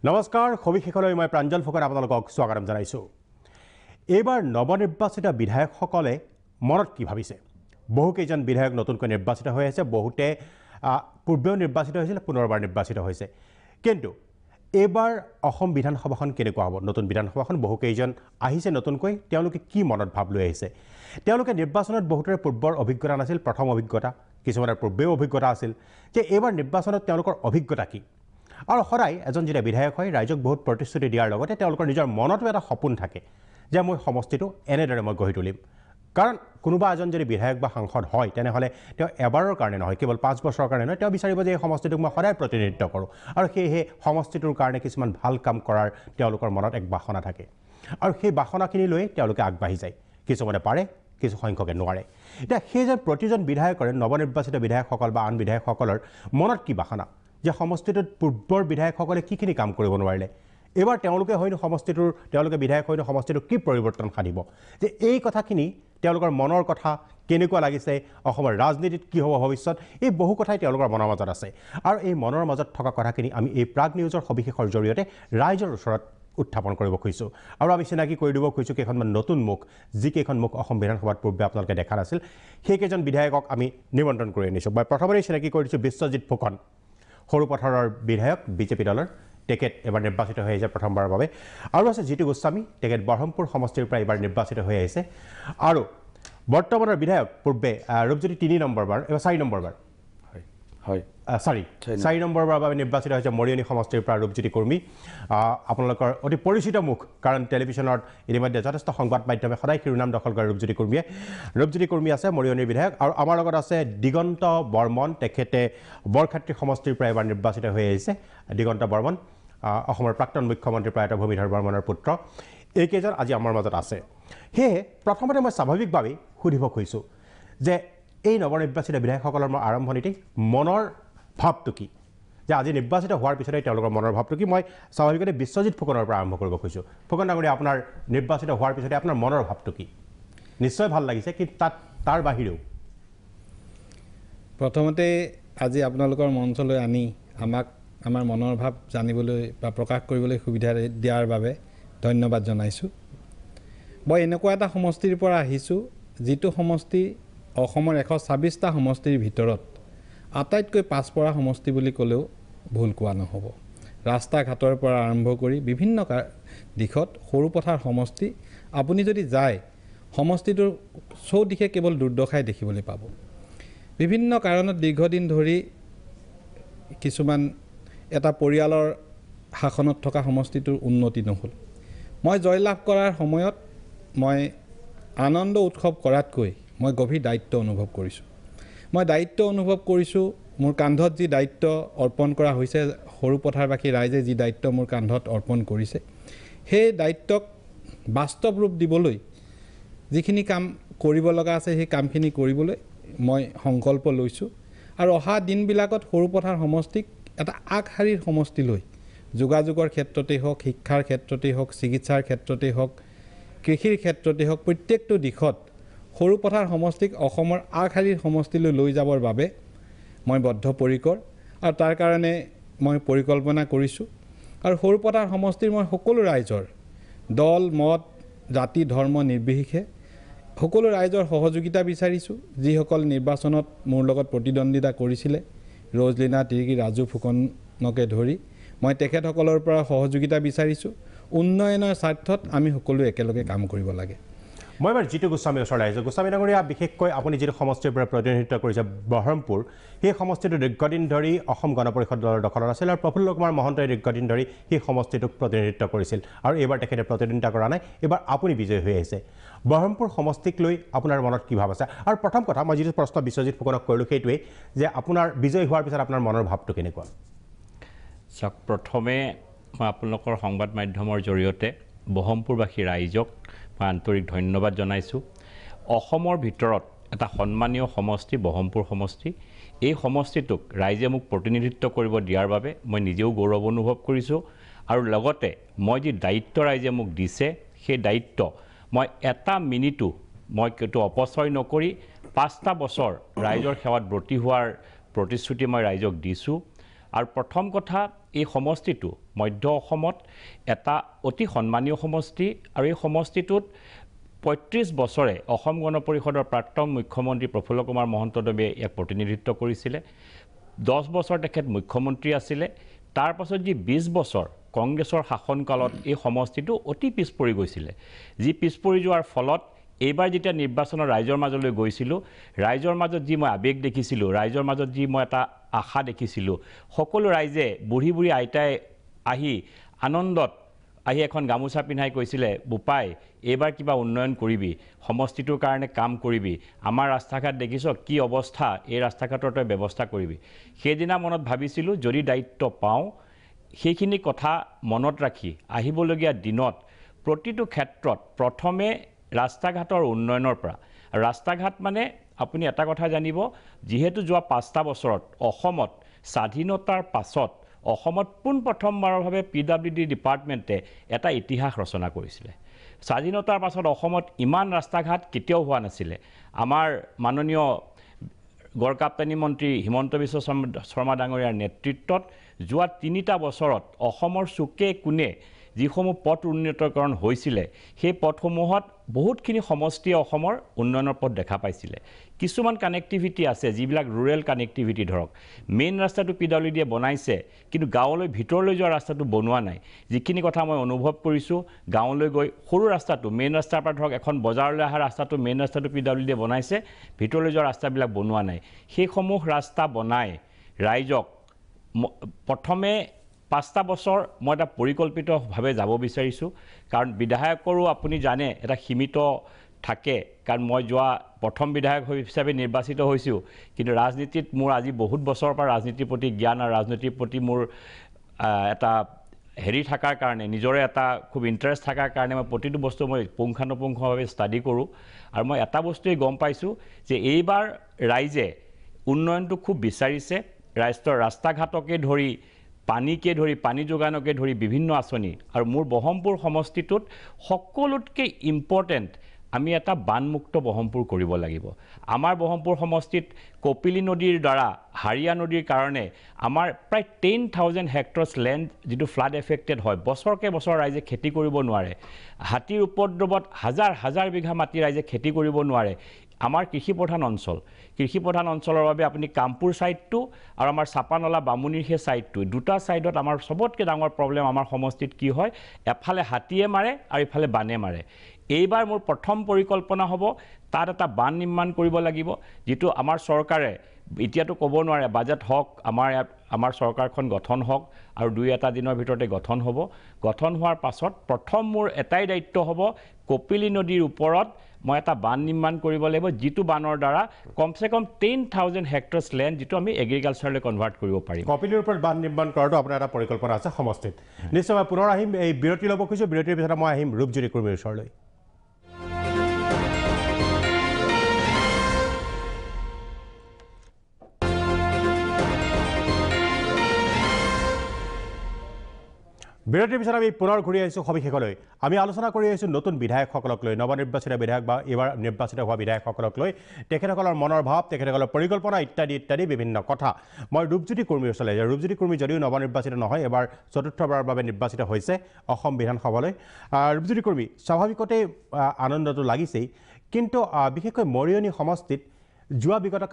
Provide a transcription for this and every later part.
নমস্কাৰ সবিশেষলৈ মই প্ৰাঞ্জল ফুকন আপোনালোকক স্বাগতম জনাইছো এইবাৰ নৱনিৰ্বাচিত বিধায়কসকলে মনত কি ভাবিছে বহুকেইজন বিধায়ক নতুনকৈ নিৰ্বাচিত হৈ আছে বহুতে পূৰ্বেও নিৰ্বাচিত হৈছিল পুনৰবাৰ নিৰ্বাচিত হৈছে কিন্তু এইবাৰ অসম বিধানসভাখন কেনেকুৱা হ'ব নতুন বিধানসভাখন বহুকেইজন আহিছে নতুনকৈ তেওঁলোকে কি মনত ভাব লৈ আহিছে তেওঁলোকে নিৰ্বাচনত বহুতৰে পূৰ্বৰ অভিজ্ঞতা নাছিল প্ৰথম অভিজ্ঞতা কিছুমানৰ পূৰ্বেও অভিজ্ঞতা আছিল যে এইবাৰ নিৰ্বাচনত তেওঁলোকৰ অভিজ্ঞতা কি আৰু সদায় এজন যেতিয়া বিধায়ক হয় ৰাইজক বহুত প্ৰতিশ্ৰুতি দিয়াৰ লগতে তেওঁলোকৰ নিজৰ মনতো এটা সপোন থাকে যে মই সমষ্টিটো এনেদৰে মই গঢ়ি তুলিম কাৰণ কোনোবা এজন যদি বিধায়ক বা সাংসদ হয় তেনেহলে তেওঁ এবাৰৰ কাৰণে নহয় কেৱল 5 বছৰৰ কাৰণে নহয় তেওঁ বিচাৰিব যে এই সমষ্টিটোক মই সদায় প্ৰতিনিধিত্ব কৰোঁ আৰু সেয়েহে সমষ্টিটোৰ কাৰণে কিছুমান ভাল কাম কৰাৰ তেওঁলোকৰ মনত এক বাসনা থাকে আৰু সেই বাসনাখিনি লৈ তেওঁলোকে আগবাঢ়ি যায় কিছুমানে পাৰে কিছু সংখ্যকে নোৱাৰে এতিয়া সেই যে প্ৰতিজন বিধায়কৰে নৱনিৰ্বাচিত বিধায়কসকল বা আন বিধায়কসকলৰ মনত কি বাসনা যে সমষ্টিটোত পূৰ্বৰ বিধায়কসকলে কিখিনি কাম কৰিব নোৱাৰিলে এবাৰ তেওঁলোকে হয়নো সমষ্টিটোৰ তেওঁলোকে বিধায়ক হয়নো সমষ্টিটো কি পৰিৱৰ্তন সাধিব যে এই কথাখিনি তেওঁলোকৰ মনৰ কথা কেনেকুৱা লাগিছে অসমৰ ৰাজনীতিত কি হ'ব ভৱিষ্যত এই বহু কথাই তেওঁলোকৰ মনৰ মাজত আছে আৰু এই মনৰ মাজত থকা কথাখিনি আমি এই প্ৰাগ নিউজৰ সবিশেষৰ জৰিয়তে ৰাইজৰ ওচৰত উত্থাপন কৰিব খুজিছোঁ আৰু আমি চিনাকি কৰি দিব খুজিছোঁ কেইখনমান নতুন মুখ যিকেইখন মুখ অসম বিধানসভাত পূৰ্বে আপোনালোকে দেখা নাছিল সেইকেইজন বিধায়কক আমি নিমন্ত্ৰণ কৰি আনিছোঁ মই প্ৰথমতে চিনাকি কৰি দিছোঁ বিশ্বজিৎ ফুকন সৰুপথাৰৰ বিধায়ক বিজেপি দলৰ তেখেত এবাৰ নিৰ্বাচিত হৈ আহিছে প্ৰথমবাৰৰ বাবে আৰু আছে জিতু গোস্বামী তেখেত বৰহমপুৰ সমষ্টিৰ পৰা এবাৰ নিৰ্বাচিত হৈ আহিছে আৰু বৰ্তমানৰ বিধায়ক পূৰ্বে ৰূপজ্যোতি 3 নম্বৰবাৰ এবাৰ 4 নম্বৰবাৰ হয় 4 নম্বৰবাৰৰ বাবে নিৰ্বাচিত হৈছে মৰিয়নি সমষ্টিৰ পৰা ৰূপজ্যোতি কুৰ্মী আপোনালোকৰ অতি পৰিচিত মুখ কাৰণ টেলিভিছনত ইতিমধ্যে যথেষ্ট সংবাদ মাধ্যমে সদায় শিৰোনাম দখল কৰে ৰূপজ্যোতি কুৰ্মী আছে মৰিয়নিৰ বিধায়ক আৰু আমাৰ লগত আছে দিগন্ত বৰ্মন তেখেতে বৰক্ষেত্ৰী সমষ্টিৰ পৰা এবাৰ নিৰ্বাচিত হৈ আহিছে দিগন্ত বৰ্মন অসমৰ প্ৰাক্তন মুখ্যমন্ত্ৰী প্ৰয়াত ভূমিধৰ বৰ্মনৰ পুত্ৰ এইকেইজন আজি আমাৰ মাজত আছে সেয়ে প্ৰথমতে মই স্বাভাৱিকভাৱে সুধিব খুজিছোঁ যে এই নৱনিৰ্বাচিত বিধায়কসকলৰ আৰম্ভণিতে মনৰ ভাৱটো কি যে আজি নিৰ্বাচিত হোৱাৰ পিছতে তেওঁলোকৰ মনৰ ভাৱটো কি মই স্বাভাৱিকতে বিশ্বজিৎ ফুকনৰ পৰা আৰম্ভ কৰিব খুজিছোঁ ফুকন ডাঙৰীয়া আপোনাৰ নিৰ্বাচিত হোৱাৰ পিছতে আপোনাৰ মনৰ ভাৱটো কি নিশ্চয় ভাল লাগিছে কি তাৰ বাহিৰেও প্ৰথমতে আজি আপোনালোকৰ মঞ্চলৈ আনি আমাক আমাৰ মনৰ ভাৱ জানিবলৈ বা প্ৰকাশ কৰিবলৈ সুবিধা দিয়াৰ বাবে ধন্যবাদ জনাইছোঁ মই এনেকুৱা এটা সমষ্টিৰ পৰা আহিছোঁ যিটো সমষ্টি অসমৰ 126টা সমষ্টিৰ ভিতৰত আটাইতকৈ পাছপৰা সমষ্টি বুলি ক'লেও ভুল কোৱা নহ'ব ৰাস্তা ঘাটৰ পৰা আৰম্ভ কৰি বিভিন্ন দিশত সৰুপথাৰ সমষ্টি আপুনি যদি যায় সমষ্টিটোৰ চৌদিশে কেৱল দুৰ্দশাই দেখিবলৈ পাব বিভিন্ন কাৰণত দীৰ্ঘদিন ধৰি কিছুমান এটা পৰিয়ালৰ শাসনত থকা সমষ্টিটোৰ উন্নতি নহ'ল মই জয়লাভ কৰাৰ সময়ত মই আনন্দ উৎসৱ কৰাতকৈ মই গভীৰ দায়িত্ব অনুভৱ কৰিছোঁ মই দায়িত্ব অনুভৱ কৰিছোঁ মোৰ কান্ধত যি দায়িত্ব অৰ্পণ কৰা হৈছে সৰুপথাৰবাসী ৰাইজে যি দায়িত্ব মোৰ কান্ধত অৰ্পণ কৰিছে সেই দায়িত্বক বাস্তৱ ৰূপ দিবলৈ যিখিনি কাম কৰিব লগা আছে সেই কামখিনি কৰিবলৈ মই সংকল্প লৈছোঁ আৰু অহা দিনবিলাকত সৰুপথাৰ সমষ্টিক এটা আগশাৰীৰ সমষ্টি লৈ যোগাযোগৰ ক্ষেত্ৰতেই হওক শিক্ষাৰ ক্ষেত্ৰতেই হওক চিকিৎসাৰ ক্ষেত্ৰতেই হওক কৃষিৰ ক্ষেত্ৰতেই হওক প্ৰত্যেকটো দিশত সৰুপথাৰ সমষ্টিক অসমৰ আগশাৰীৰ সমষ্টিলৈ লৈ যাবৰ বাবে মই বদ্ধপৰিকৰ আৰু তাৰ কাৰণে মই পৰিকল্পনা কৰিছোঁ আৰু সৰুপথাৰ সমষ্টিৰ মই সকলো ৰাইজৰ দল মত জাতি ধৰ্ম নিৰ্বিশেষে সকলো ৰাইজৰ সহযোগিতা বিচাৰিছোঁ যিসকল নিৰ্বাচনত মোৰ লগত প্ৰতিদ্বন্দ্বিতা কৰিছিলে ৰজলিনা তিৰ্কি ৰাজু ফুকনকে ধৰি মই তেখেতসকলৰ পৰা সহযোগিতা বিচাৰিছোঁ উন্নয়নৰ স্বাৰ্থত আমি সকলো একেলগে কাম কৰিব লাগে মই এবাৰ জিতু গোস্বামীৰ ওচৰলৈ আহিছোঁ গোস্বামী ডাঙৰীয়া বিশেষকৈ আপুনি যিটো সমষ্টিৰ পৰা প্ৰতিনিধিত্ব কৰিছে বহৰমপুৰ সেই সমষ্টিটো দীৰ্ঘদিন ধৰি অসম গণ পৰিষদ দলৰ দখলত আছিল আৰু প্ৰফুল্ল কুমাৰ মহন্তই দীৰ্ঘদিন ধৰি সেই সমষ্টিটোক প্ৰতিনিধিত্ব কৰিছিল আৰু এইবাৰ তেখেতে প্ৰতিদ্বন্দ্বিতা কৰা নাই এইবাৰ আপুনি বিজয়ী হৈ আহিছে বহৰমপুৰ সমষ্টিক লৈ আপোনাৰ মনত কি ভাৱ আছে আৰু প্ৰথম কথা মই যিটো প্ৰশ্ন বিশ্বজিৎ ফুকনক কৰিলোঁ সেইটোৱেই যে আপোনাৰ বিজয়ী হোৱাৰ পিছত আপোনাৰ মনৰ ভাৱটো কেনেকুৱা চাওক প্ৰথমে মই আপোনালোকৰ সংবাদ মাধ্যমৰ জৰিয়তে বহৰমপুৰবাসী ৰাইজক মই আন্তৰিক ধন্যবাদ জনাইছোঁ অসমৰ ভিতৰত এটা সন্মানীয় সমষ্টি বহৰমপুৰ সমষ্টি এই সমষ্টিটোক ৰাইজে মোক প্ৰতিনিধিত্ব কৰিব দিয়াৰ বাবে মই নিজেও গৌৰৱ অনুভৱ কৰিছোঁ আৰু লগতে মই যি দায়িত্ব ৰাইজে মোক দিছে সেই দায়িত্ব মই এটা মিনিটো মই কেটো অপচয় নকৰি 5টা বছৰ ৰাইজৰ সেৱাত ব্ৰতী হোৱাৰ প্ৰতিশ্ৰুতি মই ৰাইজক দিছোঁ আৰু প্ৰথম কথা এই সমষ্টিটো মধ্য অসমত এটা অতি সন্মানীয় সমষ্টি আৰু এই সমষ্টিটোত ৩৫ বছৰে অসম গণ পৰিষদৰ প্ৰাক্তন মুখ্যমন্ত্ৰী প্ৰফুল্ল কুমাৰ মহন্তদেৱে ইয়াক প্ৰতিনিধিত্ব কৰিছিলে 10 বছৰ তেখেত মুখ্যমন্ত্ৰী আছিলে তাৰ পাছত যি 20 বছৰ কংগ্ৰেছৰ শাসনকালত এই সমষ্টিটো অতি পিছ পৰি গৈছিলে যি পিছ পৰি যোৱাৰ ফলত এইবাৰ যেতিয়া নিৰ্বাচনৰ ৰাইজৰ মাজলৈ গৈছিলোঁ ৰাইজৰ মাজত যি মই আবেগ দেখিছিলোঁ ৰাইজৰ মাজত যি মই এটা আশা দেখিছিলোঁ সকলো ৰাইজে বুঢ়ী বুঢ়ী আইতাই আহি আনন্দত আহি এখন গামোচা পিন্ধাই কৈছিলে বোপাই এইবাৰ কিবা উন্নয়ন কৰিবি সমষ্টিটোৰ কাৰণে কাম কৰিবি আমাৰ ৰাস্তা ঘাট দেখিছ কি অৱস্থা এই ৰাস্তা ঘাটৰ তই ব্যৱস্থা কৰিবি সেইদিনা মনত ভাবিছিলোঁ যদি দায়িত্ব পাওঁ সেইখিনি কথা মনত ৰাখি আহিবলগীয়া দিনত প্ৰতিটো ক্ষেত্ৰত প্ৰথমে ৰাস্তা ঘাটৰ উন্নয়নৰ পৰা ৰাস্তা ঘাট মানে আপুনি এটা কথা জানিব যিহেতু যোৱা 5টা বছৰত অসমত স্বাধীনতাৰ পাছত অসমত পোনপ্ৰথমবাৰৰ বাবে PWD ডিপাৰ্টমেণ্টে এটা ইতিহাস ৰচনা কৰিছিলে স্বাধীনতাৰ পাছত অসমত ইমান ৰাস্তা ঘাট কেতিয়াও হোৱা নাছিলে আমাৰ মাননীয় গড়কাপ্তানী মন্ত্ৰী হিমন্ত বিশ্ব শৰ্মা ডাঙৰীয়াৰ নেতৃত্বত যোৱা 3টা বছৰত অসমৰ চুকে কোণে যিসমূহ পথ উন্নতকৰণ হৈছিলে সেই পথসমূহত বহুতখিনি সমষ্টিয়ে অসমৰ উন্নয়নৰ পথ দেখা পাইছিলে কিছুমান কানেক্টিভিটি আছে যিবিলাক ৰুৰেল কানেক্টিভিটি ধৰক মেইন ৰাস্তাটো PWDয়ে বনাইছে কিন্তু গাঁৱলৈ ভিতৰলৈ যোৱা ৰাস্তাটো বনোৱা নাই যিখিনি কথা মই অনুভৱ কৰিছোঁ গাঁৱলৈ গৈ সৰু ৰাস্তাটো মেইন ৰাস্তাৰ পৰা ধৰক এখন বজাৰলৈ অহা ৰাস্তাটো মেইন ৰাস্তাটো PWDয়ে বনাইছে ভিতৰলৈ যোৱা ৰাস্তাবিলাক বনোৱা নাই সেইসমূহ ৰাস্তা বনাই ৰাইজক প্ৰথমে 5টা বছৰ মই এটা পৰিকল্পিতভাৱে যাব বিচাৰিছোঁ কাৰণ বিধায়কৰো আপুনি জানে এটা সীমিত থাকে কাৰণ মই যোৱা প্ৰথম বিধায়ক হিচাপে নিৰ্বাচিত হৈছোঁ কিন্তু ৰাজনীতিত মোৰ আজি বহুত বছৰৰ পৰা ৰাজনীতিৰ প্ৰতি জ্ঞান আৰু ৰাজনীতিৰ প্ৰতি মোৰ এটা হেৰি থকাৰ কাৰণে নিজৰে এটা খুব ইণ্টাৰেষ্ট থকাৰ কাৰণে মই প্ৰতিটো বস্তু মই পুংখানুপুংখভাৱে ষ্টাডি কৰোঁ আৰু মই এটা বস্তুৱেই গম পাইছোঁ যে এইবাৰ ৰাইজে উন্নয়নটো খুব বিচাৰিছে ৰাষ্ট্ৰৰ ৰাস্তা ঘাটকে ধৰি পানীকে ধৰি পানী যোগানকে ধৰি বিভিন্ন আঁচনি আৰু মোৰ বহমপুৰ সমষ্টিটোত সকলোতকৈ ইম্পৰ্টেণ্ট আমি এটা বানমুক্ত বহমপুৰ কৰিব লাগিব আমাৰ বহমপুৰ সমষ্টিত কপিলী নদীৰ দ্বাৰা হাৰিয়া নদীৰ কাৰণে আমাৰ প্ৰায় 10,000 হেক্টৰছ লেণ্ড যিটো ফ্লাড এফেক্টেড হয় বছৰকে বছৰ ৰাইজে খেতি কৰিব নোৱাৰে হাতীৰ উপদ্ৰৱত হাজাৰ হাজাৰ বিঘা মাটি ৰাইজে খেতি কৰিব নোৱাৰে আমাৰ কৃষিপ্ৰধান অঞ্চলৰ বাবে আপুনি কামপুৰ সাইডটো আৰু আমাৰ চাপানলা বামুনিৰ সেই সাইডটো দুটা সাইডত আমাৰ সবতকৈ ডাঙৰ প্ৰবলেম আমাৰ সমষ্টিত কি হয় এফালে হাতীয়ে মাৰে আৰু ইফালে বানে মাৰে এইবাৰ মোৰ প্ৰথম পৰিকল্পনা হ'ব তাত এটা বান নিৰ্মাণ কৰিব লাগিব যেটো আমাৰ চৰকাৰে এতিয়াতো ক'ব নোৱাৰে বাজেট হওক আমাৰ চৰকাৰখন গঠন হওক আৰু 2-এটা দিনৰ ভিতৰতে গঠন হ'ব গঠন হোৱাৰ পাছত প্ৰথম মোৰ এটাই দায়িত্ব হ'ব কপিলী নদীৰ ওপৰত মই এটা বান নিৰ্মাণ কৰিব লাগিব যেটো বানৰ দ্বাৰা কমসে কম 10,000 হেক্টৰছ লেণ্ড যেটো আমি এগ্ৰিকালচাৰলৈ কনভাৰ্ট কৰিব পাৰিম কপিলীৰ ওপৰত বান নিৰ্মাণ কৰাটো আপোনাৰ এটা পৰিকল্পনা আছে সমষ্টিত নিশ্চয় মই পুনৰ আহিম এই বিৰতি ল'ব খুজিছোঁ বিৰতিৰ পিছত মই আহিম ৰূপজ্যোতি কুৰ্মীৰ ওচৰলৈ বিৰতিৰ পিছত আমি পুনৰ ঘূৰি আহিছোঁ সবিশেষলৈ আমি আলোচনা কৰি আহিছোঁ নতুন বিধায়কসকলক লৈ নৱনিৰ্বাচিত বিধায়ক বা এইবাৰ নিৰ্বাচিত হোৱা বিধায়কসকলক লৈ তেখেতসকলৰ মনৰ ভাৱ তেখেতসকলৰ পৰিকল্পনা ইত্যাদি বিভিন্ন কথা মই ৰূপজ্যোতি কুৰ্মীৰ ওচৰলৈ যাওঁ ৰূপজ্যোতি কুৰ্মী যদিও নৱনিৰ্বাচিত নহয় এবাৰ চতুৰ্থবাৰৰ বাবে নিৰ্বাচিত হৈছে অসম বিধানসভালৈ ৰূপজ্যোতি কুৰ্মী স্বাভাৱিকতে আনন্দটো লাগিছেই কিন্তু বিশেষকৈ মৰিয়নি সমষ্টিত যোৱা বিগত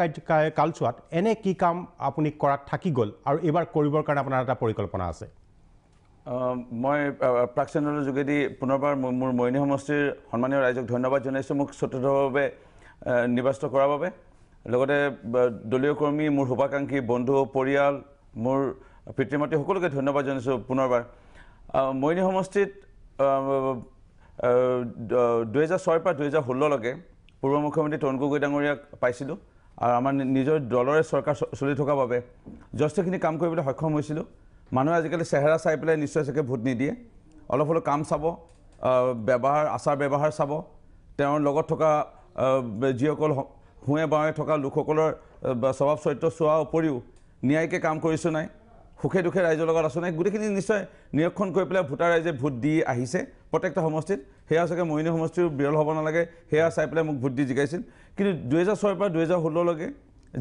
কালছোৱাত এনে কি কাম আপুনি কৰাত থাকি গ'ল আৰু এইবাৰ কৰিবৰ কাৰণে আপোনাৰ এটা পৰিকল্পনা আছে মই প্ৰাক চেনেলৰ যোগেদি পুনৰবাৰ মোৰ মৰিয়নি সমষ্টিৰ সন্মানীয় ৰাইজক ধন্যবাদ জনাইছোঁ মোক চতুৰ্থভাৱে নিৰ্বাচিত কৰাৰ বাবে লগতে দলীয় কৰ্মী মোৰ শুভাকাংক্ষী বন্ধু পৰিয়াল মোৰ পিতৃ মাতৃ সকলোকে ধন্যবাদ জনাইছোঁ পুনৰবাৰ মৰিয়নি সমষ্টিত 2006 পৰা 2016 লৈকে পূৰ্ব মুখ্যমন্ত্ৰী তৰুণ গগৈ ডাঙৰীয়াক পাইছিলোঁ আৰু আমাৰ নিজৰ দলৰে চৰকাৰ চলি থকাৰ বাবে যথেষ্টখিনি কাম কৰিবলৈ সক্ষম হৈছিলোঁ মানুহে আজিকালি চেহেৰা চাই পেলাই নিশ্চয় চাগে ভোট নিদিয়ে অলপ হ'লেও কাম চাব ব্যৱহাৰ আচাৰ ব্যৱহাৰ চাব তেওঁৰ লগত থকা যিসকল হুৱে বাৱে থকা লোকসকলৰ স্বভাৱ চৰিত্ৰ চোৱাৰ উপৰিও ন্যায়িকে কাম কৰিছোঁ নাই সুখে দুখে ৰাইজৰ লগত আছোঁ নাই গোটেইখিনি নিশ্চয় নিৰীক্ষণ কৰি পেলাই ভোটাৰ ৰাইজে ভোট দি আহিছে প্ৰত্যেকটা সমষ্টিত সেয়া চাগে মৰিয়নি সমষ্টিৰ বিৰল হ'ব নালাগে সেয়া চাই পেলাই মোক ভোট দি জিকাইছিল কিন্তু 2006 পৰা 2016 লৈকে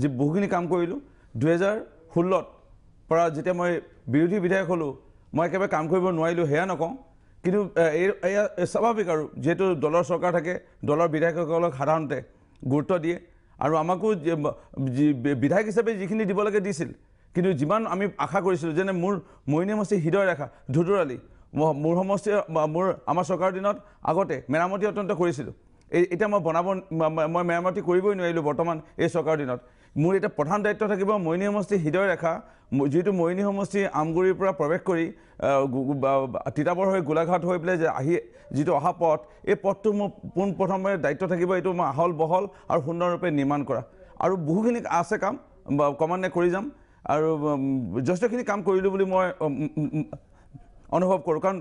যি বহুখিনি কাম কৰিলোঁ 2016ত পৰা যেতিয়া মই বিৰোধী বিধায়ক হ'লোঁ মই একেবাৰে কাম কৰিব নোৱাৰিলোঁ সেয়া নকওঁ কিন্তু এয়া স্বাভাৱিক আৰু যিহেতু দলৰ চৰকাৰ থাকে দলৰ বিধায়কসকলক সাধাৰণতে গুৰুত্ব দিয়ে আৰু আমাকো বিধায়ক হিচাপে যিখিনি দিব লাগে দিছিল কিন্তু যিমান আমি আশা কৰিছিলোঁ যেনে মোৰ মৰিনী সমষ্টি হৃদয় ৰেখা ধুধুৰালি মোৰ সমষ্টি আমাৰ চৰকাৰৰ দিনত আগতে মেৰামতি অত্যন্ত কৰিছিলোঁ এতিয়া মই মেৰামতি কৰিবই নোৱাৰিলোঁ বৰ্তমান এই চৰকাৰৰ দিনত মোৰ এতিয়া প্ৰধান দায়িত্ব থাকিব মৰিনী সমষ্টি হৃদয় ৰেখা যিটো মৰিনী সমষ্টি আমগুৰিৰ পৰা প্ৰৱেশ কৰি তিতাবৰ হৈ গোলাঘাট হৈ পেলাই যে আহি যিটো অহা পথ এই পথটো মোৰ পোনপ্ৰথমে দায়িত্ব থাকিব এইটো মই আহল বহল আৰু সুন্দৰৰূপে নিৰ্মাণ কৰা আৰু বহুখিনি আছে কাম ক্ৰমান্বয়ে কৰি যাম আৰু যথেষ্টখিনি কাম কৰিলোঁ বুলি মই অনুভৱ কৰোঁ কাৰণ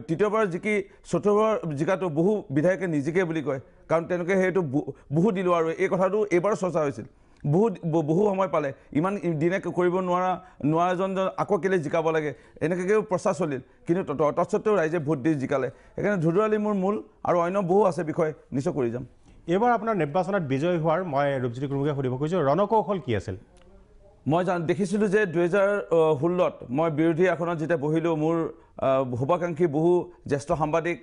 তৃতীয়বাৰ জিকি চতুৰ্থবাৰ জিকাটো বহু বিধায়কে নিজিকে বুলি কয় কাৰণ তেওঁলোকে সেইটো বহু দিলোঁ আৰু এই কথাটো এইবাৰো চৰ্চা হৈছিল বহু সময় পালে ইমান দিনে কৰিব নোৱাৰাজন আকৌ কেলৈ জিকাব লাগে এনেকুৱাকৈও প্ৰচাৰ চলিল কিন্তু তৎসত্ত্বেও ৰাইজে ভোট দি জিকালে সেইকাৰণে ধুধুৰালি মোৰ মূল আৰু অন্য বহু আছে বিষয় নিশ্চয় কৰি যাম এইবাৰ আপোনাৰ নিৰ্বাচনত বিজয়ী হোৱাৰ মই ৰূপজ্যোতি কুৰ্মীকে সুধিব খুজিছোঁ ৰণকৌশল কি আছিল মই দেখিছিলোঁ যে 2016ত মই বিৰোধী আসনত যেতিয়া বহিলোঁ মোৰ শুভাকাংক্ষী বহু জ্যেষ্ঠ সাংবাদিক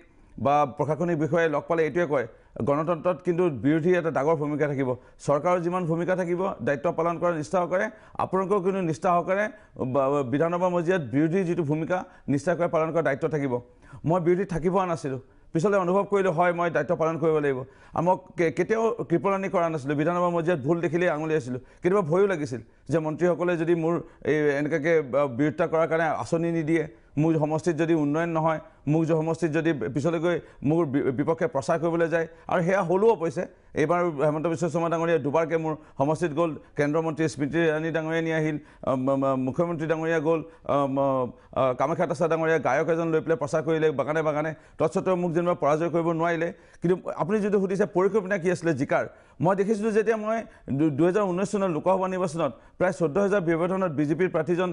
বা প্ৰশাসনিক বিষয়াই লগ পালে এইটোৱে কয় গণতন্ত্ৰত কিন্তু বিৰোধী এটা ডাঙৰ ভূমিকা থাকিব চৰকাৰৰ যিমান ভূমিকা থাকিব দায়িত্ব পালন কৰাৰ নিষ্ঠা সহকাৰে আপোনালোকেও কিন্তু নিষ্ঠা সহকাৰে বিধানসভা মজিয়াত বিৰোধী যিটো ভূমিকা নিষ্ঠাৰে পালন কৰাৰ দায়িত্ব থাকিব মই বিৰোধী থাকিব পৰা নাছিলোঁ পিছলৈ অনুভৱ কৰিলোঁ হয় মই দায়িত্ব পালন কৰিব লাগিব আৰু মই কেতিয়াও কৃপণানি কৰা নাছিলোঁ বিধানসভা মজিয়াত ভুল দেখিলেই আঙুলি আছিলোঁ কেতিয়াবা ভয়ো লাগিছিল যে মন্ত্ৰীসকলে যদি মোৰ এই এনেকুৱাকৈ বিৰোধিতা কৰাৰ কাৰণে আঁচনি নিদিয়ে মোৰ সমষ্টিত যদি উন্নয়ন নহয় মোক সমষ্টিত যদি পিছলৈ গৈ মোৰ বিপক্ষে প্ৰচাৰ কৰিবলৈ যায় আৰু সেয়া হ'লেও অৱশ্যে এইবাৰ হেমন্ত বিশ্ব শৰ্মা ডাঙৰীয়া দুবাৰকৈ মোৰ সমষ্টিত গ'ল কেন্দ্ৰীয় মন্ত্ৰী স্মৃতি ইৰাণী ডাঙৰীয়া নি আহিল মুখ্যমন্ত্ৰী ডাঙৰীয়া গ'ল কামাখ্যা দাস ডাঙৰীয়া গায়ক এজন লৈ পেলাই প্ৰচাৰ কৰিলে বাগানে বাগানে তৎসত্ত্বেও মোক যেনিবা পৰাজয় কৰিব নোৱাৰিলে কিন্তু আপুনি যদি সুধিছে পৰিকল্পনা কি আছিলে জিকাৰ মই দেখিছিলোঁ যেতিয়া মই 2019 চনৰ লোকসভা নিৰ্বাচনত প্ৰায় 14,000 ব্যৱধানত বিজেপিৰ প্ৰাৰ্থীজন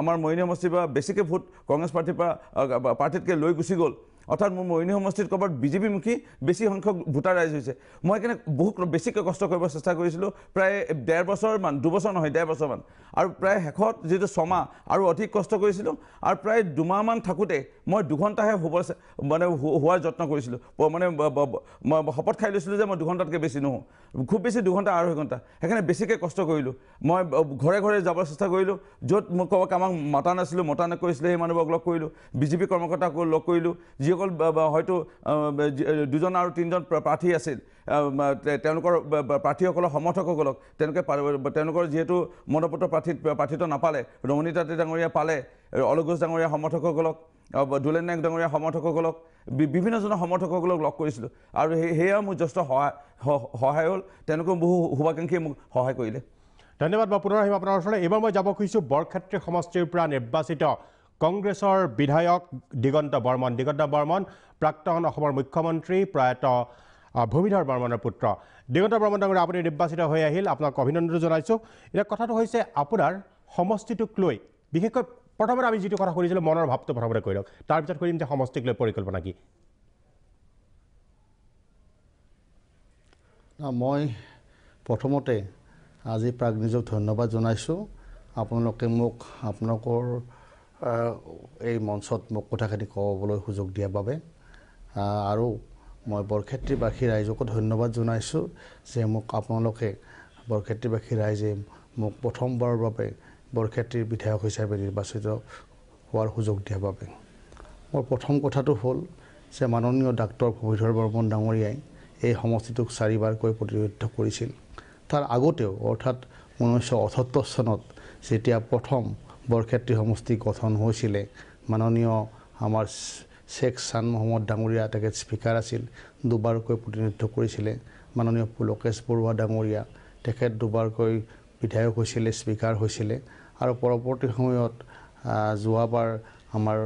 আমাৰ মৰিনী সমষ্টিৰ পৰা বেছিকৈ ভোট কংগ্ৰেছ পাৰ্টীতকৈ লৈ গুচি গ'ল অৰ্থাৎ মোৰ মৰিনী সমষ্টিত ক'ৰবাত বিজেপিমুখী বেছি সংখ্যক ভোটাৰ ৰাইজ হৈছে মই সেইকাৰণে বহুত বেছিকৈ কষ্ট কৰিব চেষ্টা কৰিছিলোঁ প্ৰায় 1.5 বছৰমান 2 বছৰ নহয় 1.5 বছৰমান আৰু প্ৰায় শেষত যিটো 6 মাহ আৰু অধিক কষ্ট কৰিছিলোঁ আৰু প্ৰায় 2 মাহমান থাকোঁতে মই 2 ঘণ্টাহে হোৱাৰ যত্ন কৰিছিলোঁ মানে মই শপত খাই লৈছিলোঁ যে মই 2 ঘণ্টাতকৈ বেছি নহওঁ খুব বেছি 2 ঘণ্টা 2.5 ঘণ্টা সেইকাৰণে বেছিকৈ কষ্ট কৰিলোঁ মই ঘৰে ঘৰে যাবৰ চেষ্টা কৰিলোঁ য'ত মোক ক'ৰবাক আমাক মতা নাছিলোঁ মতা নকৰিছিলোঁ সেই মানুহবোৰক লগ কৰিলোঁ বিজেপি কৰ্মকৰ্তাক লগ কৰিলোঁ যিসকল হয়তো 2জন আৰু 3জন প্ৰাৰ্থী আছিল তেওঁলোকৰ প্ৰাৰ্থীসকলৰ সমৰ্থকসকলক তেওঁলোকৰ যিহেতু মনপুত্ৰ প্ৰাৰ্থীত্ব নাপালে ৰমণী তাঁতী ডাঙৰীয়া পালে অলোক ঘোষ ডাঙৰীয়া সমৰ্থকসকলক দুলেন নায়ক ডাঙৰীয়া সমৰ্থকসকলক বিভিন্নজনৰ সমৰ্থকসকলক লগ কৰিছিলোঁ আৰু সেয়া মোৰ যথেষ্ট সহায় হ'ল তেওঁলোকেও বহু শুভাকাংক্ষীয়ে মোক সহায় কৰিলে ধন্যবাদ মই পুনৰ আহিম আপোনাৰ ওচৰলৈ এইবাৰ মই যাব খুজিছোঁ বৰক্ষেত্ৰী সমষ্টিৰ পৰা নিৰ্বাচিত কংগ্ৰেছৰ বিধায়ক দিগন্ত বৰ্মন প্ৰাক্তন অসমৰ মুখ্যমন্ত্ৰী প্ৰয়াত ভূমিধৰ বৰ্মনৰ পুত্ৰ দিগন্ত বৰ্মন ডাঙৰীয়া আপুনি নিৰ্বাচিত হৈ আহিল আপোনাক অভিনন্দন জনাইছোঁ এতিয়া কথাটো হৈছে আপোনাৰ সমষ্টিটোক লৈ বিশেষকৈ প্ৰথমতে আমি যিটো কথা শুনিছিলোঁ মনৰ ভাৱটো প্ৰথমতে কৈ লওক তাৰপিছত কৰিম যে সমষ্টিক লৈ পৰিকল্পনা কি মই প্ৰথমতে আজি প্ৰাগনিজক ধন্যবাদ জনাইছোঁ আপোনালোকে মোক আপোনালোকৰ এই মঞ্চত মোক কথাখিনি ক'বলৈ সুযোগ দিয়াৰ বাবে আৰু মই বৰক্ষেত্ৰীবাসী ৰাইজকো ধন্যবাদ জনাইছোঁ যে মোক আপোনালোকে বৰক্ষেত্ৰীবাসী ৰাইজে মোক প্ৰথমবাৰৰ বাবে বৰক্ষেত্ৰীৰ বিধায়ক হিচাপে নিৰ্বাচিত হোৱাৰ সুযোগ দিয়াৰ বাবে মোৰ প্ৰথম কথাটো হ'ল যে মাননীয় ডাক্তৰ ভূমিধৰ বৰ্মন ডাঙৰীয়াই এই সমষ্টিটোক 4বাৰকৈ প্ৰতিনিধিত্ব কৰিছিল তাৰ আগতেও অৰ্থাৎ 1978 চনত যেতিয়া প্ৰথম বৰক্ষেত্ৰী সমষ্টি গঠন হৈছিলে মাননীয় আমাৰ শেখ চান মহম্মদ ডাঙৰীয়া তেখেত স্পীকাৰ আছিল দুবাৰকৈ প্ৰতিনিধিত্ব কৰিছিলে মাননীয় পুলকেশ বৰুৱা ডাঙৰীয়া তেখেত দুবাৰকৈ বিধায়ক হৈছিলে স্পীকাৰ হৈছিলে আৰু পৰৱৰ্তী সময়ত যোৱাবাৰ আমাৰ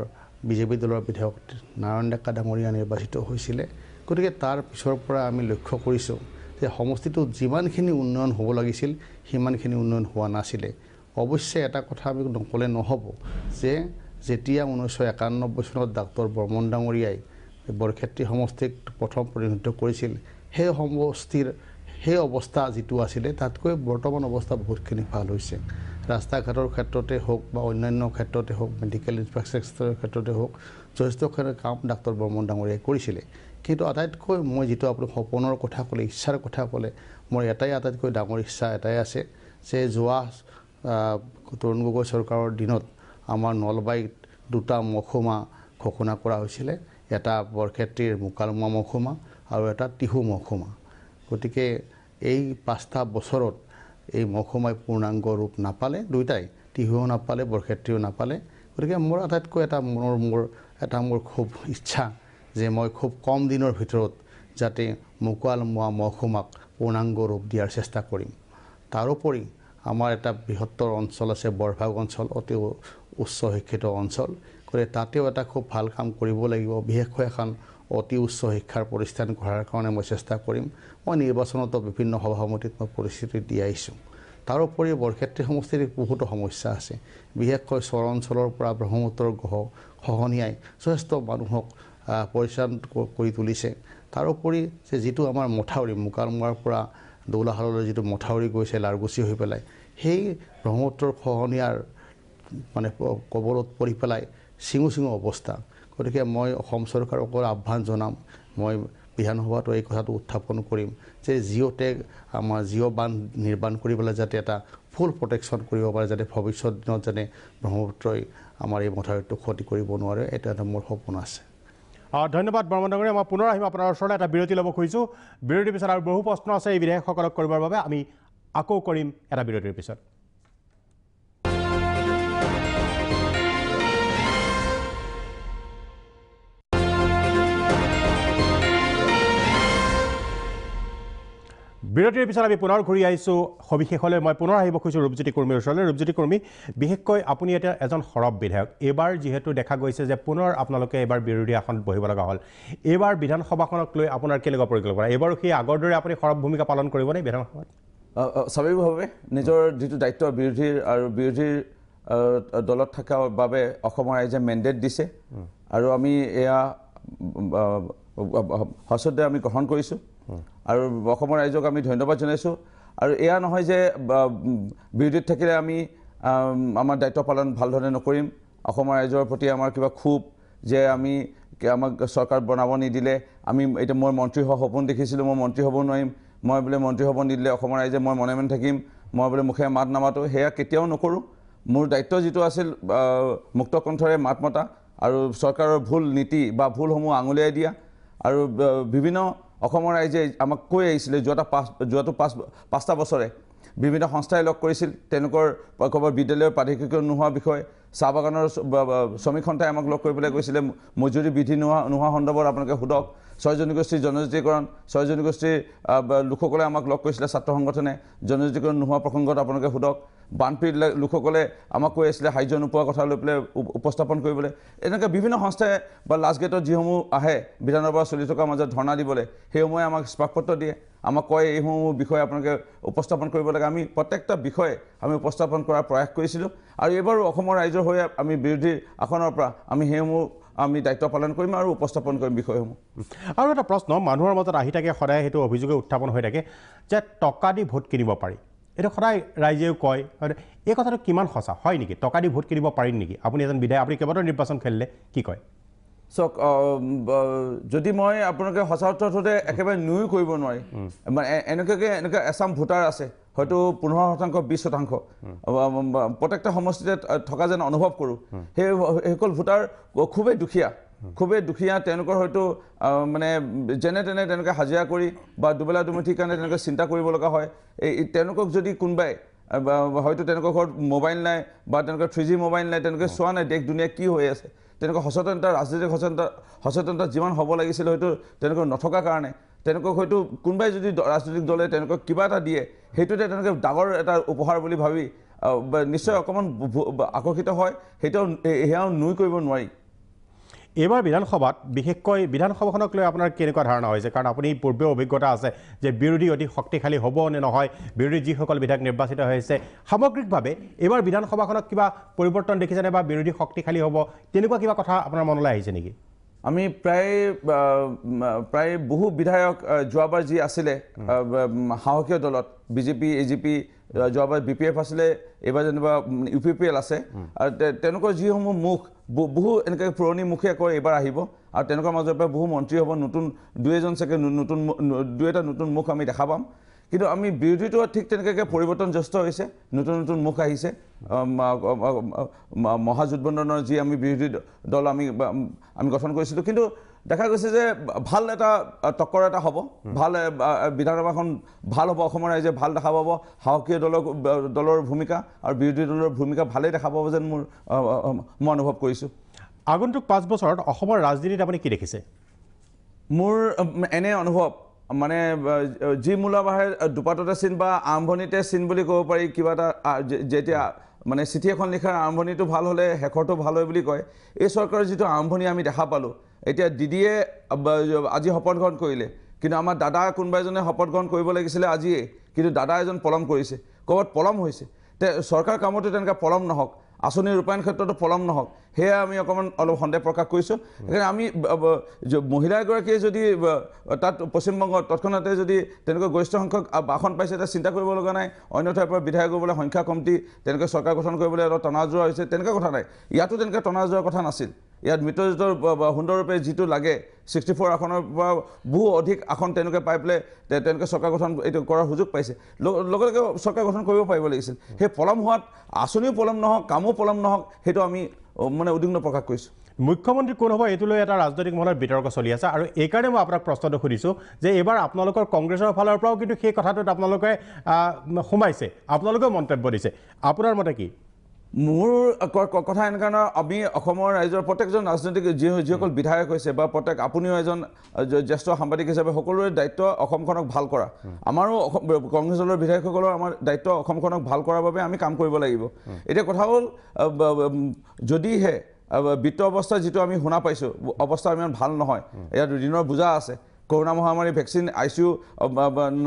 বিজেপি দলৰ বিধায়ক নাৰায়ণ ডেকা ডাঙৰীয়া নিৰ্বাচিত হৈছিলে গতিকে তাৰ পিছৰ পৰা আমি লক্ষ্য কৰিছোঁ যে সমষ্টিটোত যিমানখিনি উন্নয়ন হ'ব লাগিছিল সিমানখিনি উন্নয়ন হোৱা নাছিলে অৱশ্যে এটা কথা আমি নকলে নহ'ব যে যেতিয়া 1991 চনত ডাক্তৰ বৰ্মন ডাঙৰীয়াই বৰক্ষেত্ৰী সমষ্টিক প্ৰথম প্ৰতিনিধিত্ব কৰিছিল সেই সমষ্টিৰ সেই অৱস্থা যিটো আছিলে তাতকৈ বৰ্তমান অৱস্থা বহুতখিনি ভাল হৈছে ৰাস্তা ঘাটৰ ক্ষেত্ৰতে হওক বা অন্যান্য ক্ষেত্ৰতে হওক মেডিকেল ইনফ্ৰাষ্ট্ৰাকচাৰৰ ক্ষেত্ৰতে হওক যথেষ্টখিনি কাম ডাক্তৰ বৰ্মন ডাঙৰীয়াই কৰিছিলে কিন্তু আটাইতকৈ মই যিটো আপুনি সপোনৰ কথা ক'লে ইচ্ছাৰ কথা ক'লে মোৰ এটাই আটাইতকৈ ডাঙৰ ইচ্ছা এটাই আছে যে যোৱা তৰুণ গগৈ চৰকাৰৰ দিনত আমাৰ নলবাৰীত দুটা মহকুমা ঘোষণা কৰা হৈছিলে এটা বৰক্ষেত্ৰীৰ মুকালমুৱা মহকুমা আৰু এটা টিহু মহকুমা গতিকে এই 5টা বছৰত এই মহকুমাই পূৰ্ণাংগ ৰূপ নাপালে দুইটাই টিহুও নাপালে বৰক্ষেত্ৰীও নাপালে গতিকে মোৰ আটাইতকৈ এটা মোৰ খুব ইচ্ছা যে মই খুব কম দিনৰ ভিতৰত যাতে মুকালমুৱা মহকুমাক পূৰ্ণাংগ ৰূপ দিয়াৰ চেষ্টা কৰিম তাৰোপৰি আমাৰ এটা বৃহত্তৰ অঞ্চল আছে বৰভাগ অঞ্চল অতি উচ্চ শিক্ষিত অঞ্চল গতিকে তাতেও এটা খুব ভাল কাম কৰিব লাগিব বিশেষকৈ এখন অতি উচ্চ শিক্ষাৰ প্ৰতিষ্ঠান গঢ়াৰ কাৰণে মই চেষ্টা কৰিম মই নিৰ্বাচনতো বিভিন্ন সভা সমিতিত মই পৰিস্থিতি দি আহিছোঁ তাৰোপৰি বৰক্ষেত্ৰী সমষ্টিৰ বহুতো সমস্যা আছে বিশেষকৈ চৰ অঞ্চলৰ পৰা ব্ৰহ্মপুত্ৰৰ খহনীয়াই যথেষ্ট মানুহক পৰিচালন কৰি তুলিছে তাৰোপৰি যে যিটো আমাৰ মথাউৰি মুকালমুৱাৰ পৰা দৌলাশাললৈ যিটো মথাউৰি গৈছে লাৰগুচি হৈ পেলাই সেই ব্ৰহ্মপুত্ৰৰ খহনীয়াৰ মানে কবলত পৰি পেলাই চিঙু অৱস্থা গতিকে মই অসম চৰকাৰক আহ্বান জনাম মই বিধানসভাতো এই কথাটো উত্থাপন কৰিম যে জিঅ'টেগ আমাৰ জিঅ' বান্ধ নিৰ্মাণ কৰি পেলাই যাতে এটা ফুল প্ৰটেকশ্যন কৰিব পাৰে যাতে ভৱিষ্যত দিনত যেনে ব্ৰহ্মপুত্ৰই আমাৰ এই মথাউৰিটো ক্ষতি কৰিব নোৱাৰে এটা মোৰ সপোন আছে ধন্যবাদ বৰ্মন ডাঙৰীয়া মই পুনৰ আহিম আপোনাৰ ওচৰলৈ এটা বিৰতি ল'ব খুজিছোঁ বিৰতিৰ পিছত আৰু বহু প্ৰশ্ন আছে এই বিধায়কসকলক কৰিবৰ বাবে আমি আকৌ কৰিম এটা বিৰতিৰ পিছত বিৰতিৰ পিছত আমি পুনৰ ঘূৰি আহিছোঁ সবিশেষলৈ মই পুনৰ আহিব খুজিছোঁ ৰূপজ্যোতি কৰ্মীৰ ওচৰলৈ ৰূপজ্যোতি কৰ্মী বিশেষকৈ আপুনি এতিয়া এজন সৰব বিধায়ক এইবাৰ যিহেতু দেখা গৈছে যে পুনৰ আপোনালোকে এইবাৰ বিৰোধী আসনত বহিব লগা হ'ল এইবাৰ বিধানসভাখনক লৈ আপোনাৰ কেনেকুৱা পৰিকল্পনা এইবাৰো সেই আগৰ দৰে আপুনি সৰব ভূমিকা পালন কৰিবনে বিধানসভাত স্বাভাৱিকভাৱে নিজৰ যিটো দায়িত্ব বিৰোধীৰ দলত থকাৰ বাবে অসমৰ ৰাইজে মেণ্ডেট দিছে আৰু আমি এয়া সশ্ৰদ্ধে আমি গ্ৰহণ কৰিছোঁ আৰু অসমৰ ৰাইজক আমি ধন্যবাদ জনাইছোঁ আৰু এয়া নহয় যে বিৰোধীত থাকিলে আমি আমাৰ দায়িত্ব পালন ভালধৰণে নকৰিম অসমৰ ৰাইজৰ প্ৰতি আমাৰ কিবা ক্ষোভ যে আমাক চৰকাৰ বনাব নিদিলে আমি এতিয়া মই মন্ত্ৰী হোৱা সপোন দেখিছিলোঁ মই মন্ত্ৰী হ'ব নোৱাৰিম মই বোলে মন্ত্ৰী হ'ব নিদিলে অসমৰ ৰাইজে মই মনে মনে থাকিম মই বোলে মুখে মাত নামাতো সেয়া কেতিয়াও নকৰোঁ মোৰ দায়িত্ব যিটো আছিল মুক্ত কণ্ঠৰে মাত মতা আৰু চৰকাৰৰ ভুল নীতি বা ভুলসমূহ আঙুলিয়াই দিয়া আৰু বিভিন্ন অসমৰ ৰাইজে আমাক কৈ আহিছিলে যোৱাটো 5টা বছৰে বিভিন্ন সংস্থাই লগ কৰিছিল তেওঁলোকৰ ক'ৰবাৰ বিদ্যালয়ৰ প্ৰাধিকৰণ নোহোৱা বিষয় চাহ বাগানৰ শ্ৰমিক সন্থাই আমাক লগ কৰিবলৈ কৈছিলে মজুৰি বৃদ্ধি নোহোৱা সন্দৰ্ভত আপোনালোকে সোধক 6 জনগোষ্ঠীৰ জনজাতীয়কৰণ 6 জনগোষ্ঠীৰ লোকসকলে আমাক লগ কৰিছিলে ছাত্ৰ সংগঠনে জনজাতীয়কৰণ নোহোৱা প্ৰসংগত আপোনালোকে সোধক বানপীড়িত লোকসকলে আমাক কৈ আছিলে সাহায্য নোপোৱা কথা লৈ পেলাই উপস্থাপন কৰিবলৈ এনেকৈ বিভিন্ন সংস্থাই বা লাষ্ট গেটত যিসমূহ আহে বিধানৰ পৰা চলি থকাৰ মাজত ধৰ্ণা দিবলৈ সেইসমূহে আমাক স্মাৰকপত্ৰ দিয়ে আমাক কয় এইসমূহ বিষয়ে আপোনালোকে উপস্থাপন কৰিব লাগে আমি প্ৰত্যেকটা বিষয়ে আমি উপস্থাপন কৰাৰ প্ৰয়াস কৰিছিলোঁ আৰু এইবাৰো অসমৰ ৰাইজৰ হৈ আমি বিৰোধীৰ আসনৰ পৰা আমি সেইসমূহ আমি দায়িত্ব পালন কৰিম আৰু উপস্থাপন কৰিম বিষয়সমূহ আৰু এটা প্ৰশ্ন মানুহৰ মাজত আহি থাকে সদায় সেইটো অভিযোগে উত্থাপন হৈ থাকে যে টকা দি ভোট কিনিব পাৰি এইটো সদায় ৰাইজেও কয় এই কথাটো কিমান সঁচা হয় নেকি টকা দি ভোট কিনিব পাৰিম নেকি আপুনি এজন বিধায়ক আপুনি কেইবাটাও নিৰ্বাচন খেলিলে কি কয় চাওক যদি মই আপোনালোকে সঁচা অৰ্থতে একেবাৰে নুই কৰিব নোৱাৰি মানে এনেকৈ এছাম ভোটাৰ আছে হয়তো 15% 20% প্ৰত্যেকটা সমষ্টিতে থকা যেন অনুভৱ কৰোঁ সেইসকল ভোটাৰ খুবেই দুখীয়া তেওঁলোকৰ হয়তো মানে যেনে তেনে তেওঁলোকে হাজিৰা কৰি বা দুবেলা দুমুঠিৰ কাৰণে তেওঁলোকে চিন্তা কৰিব লগা হয় তেওঁলোকক যদি কোনোবাই হয়তো তেওঁলোকৰ ঘৰত মোবাইল নাই বা তেওঁলোকৰ 3G মোবাইল নাই তেওঁলোকে চোৱা নাই দেশ দুনীয়া কি হৈ আছে তেওঁলোকৰ সচেতনতা ৰাজনৈতিক সচেতনতা যিমান হ'ব লাগিছিল হয়তো তেওঁলোকৰ নথকাৰ কাৰণে তেওঁলোকক হয়তো কোনোবাই যদি ৰাজনৈতিক দলে তেওঁলোকক কিবা এটা দিয়ে সেইটোতে তেওঁলোকে ডাঙৰ এটা উপহাৰ বুলি ভাবি নিশ্চয় অকণমান আকৰ্ষিত হয় সেয়াও নুই কৰিব নোৱাৰি এইবাৰ বিধানসভাত বিশেষকৈ বিধানসভাখনক লৈ আপোনাৰ কেনেকুৱা ধাৰণা হৈছে কাৰণ আপুনি পূৰ্বেও অভিজ্ঞতা আছে যে বিৰোধী অতি শক্তিশালী হ'ব নে নহয় বিৰোধী যিসকল বিধায়ক নিৰ্বাচিত হৈছে সামগ্ৰিকভাৱে এইবাৰ বিধানসভাখনক কিবা পৰিৱৰ্তন দেখিছেনে বা বিৰোধী শক্তিশালী হ'ব তেনেকুৱা কিবা কথা আপোনাৰ মনলৈ আহিছে নেকি আমি প্ৰায় বহু বিধায়ক যোৱাবাৰ যি আছিলে সাহসীয় দলত বিজেপি AGP যোৱাবাৰ BPF আছিলে এইবাৰ যেনিবা UPPL আছে আৰু তেওঁলোকৰ যিসমূহ মুখ বহু এনেকৈ পুৰণি মুখে আকৌ এইবাৰ আহিব আৰু তেওঁলোকৰ মাজৰ পৰা বহু মন্ত্ৰী হ'ব নতুন দুই এটা নতুন মুখ আমি দেখা পাম কিন্তু আমি বিৰোধীটো ঠিক তেনেকৈ পৰিৱৰ্তন যথেষ্ট হৈছে নতুন মুখ আহিছে মহাজোটবন্ধনৰ যি আমি বিৰোধী দল আমি গঠন কৰিছিলোঁ কিন্তু দেখা গৈছে যে ভাল এটা টক্কৰ এটা হ'ব ভাল বিধানসভাখন ভাল হ'ব অসমৰ ৰাইজে ভাল দেখা পাব সাহসীয় দলৰ ভূমিকা আৰু বিৰোধী দলৰ ভূমিকা ভালেই দেখা পাব যেন মই অনুভৱ কৰিছোঁ আগন্তুক 5 বছৰত অসমৰ ৰাজনীতিত আপুনি কি দেখিছে মোৰ এনে অনুভৱ মানে যি মূলাবাহে দুপাততে চিন বা আৰম্ভণিতে চিন বুলি ক'ব পাৰি কিবা এটা যেতিয়া মানে চিঠি এখন লিখাৰ আৰম্ভণিটো ভাল হ'লে শেষৰটো ভাল হয় বুলি কয় এই চৰকাৰৰ যিটো আৰম্ভণি আমি দেখা পালোঁ এতিয়া দিদিয়ে আজি শপত গ্ৰহণ কৰিলে কিন্তু আমাৰ দাদা কোনোবা এজনে শপত গ্ৰহণ কৰিব লাগিছিলে আজিয়ে কিন্তু দাদা এজন পলম কৰিছে ক'ৰবাত পলম হৈছে চৰকাৰ কামতো তেনেকৈ পলম নহওক আঁচনি ৰূপায়ণ ক্ষেত্ৰতো পলম নহওক সেয়া আমি অকণমান অলপ সন্দেহ প্ৰকাশ কৰিছোঁ সেইকাৰণে আমি মহিলা এগৰাকীয়ে যদি তাত পশ্চিমবংগত তৎক্ষণাতে যদি তেনেকৈ গৰিষ্ঠ সংখ্যক আসন পাইছে তেতিয়া চিন্তা কৰিব লগা নাই অন্য ঠাইৰ পৰা বিধায়ক হ'বলৈ সংখ্যা কমটি তেনেকৈ চৰকাৰ গঠন কৰিবলৈ অলপ টনাজোৰা হৈছে তেনেকুৱা কথা নাই ইয়াতো তেনেকৈ টনাজোৰাৰ কথা নাছিল ইয়াত মিত্ৰজোঁটৰ সুন্দৰৰূপে যিটো লাগে 64 আসনৰ পৰা বহু অধিক আসন তেওঁলোকে পাই পেলাই তেওঁলোকে চৰকাৰ গঠন এইটো কৰাৰ সুযোগ পাইছে লগে লগে চৰকাৰ গঠন কৰিব পাৰিব লাগিছিল সেই পলম হোৱাত আঁচনিও পলম নহওক কামো পলম নহওক সেইটো আমি মানে উদ্বিগ্ন প্ৰকাশ কৰিছোঁ মুখ্যমন্ত্ৰী কোন হ'ব এইটো লৈ এটা ৰাজনৈতিক মহলত বিতৰ্ক চলি আছে আৰু এইকাৰণে মই আপোনাক প্ৰশ্নটো সুধিছোঁ যে এইবাৰ আপোনালোকৰ কংগ্ৰেছৰ ফালৰ পৰাও কিন্তু সেই কথাটোত আপোনালোকে সোমাইছে আপোনালোকেও মন্তব্য দিছে আপোনাৰ মতে কি মোৰ কথা এনেকুৱা আমি অসমৰ ৰাইজৰ প্ৰত্যেকজন ৰাজনৈতিক যিসকল বিধায়ক হৈছে বা প্ৰত্যেক আপুনিও এজন জ্যেষ্ঠ সাংবাদিক হিচাপে সকলোৰে দায়িত্ব অসমখনক ভাল কৰা আমাৰো কংগ্ৰেছ দলৰ বিধায়কসকলৰ আমাৰ দায়িত্ব অসমখনক ভাল কৰাৰ বাবে আমি কাম কৰিব লাগিব এতিয়া কথা হ'ল যদিহে বিত্ত অৱস্থা যিটো আমি শুনা পাইছোঁ অৱস্থা ইমান ভাল নহয় ইয়াত ঋণৰ বোজা আছে কৰোনা মহামাৰী ভেকচিন ICU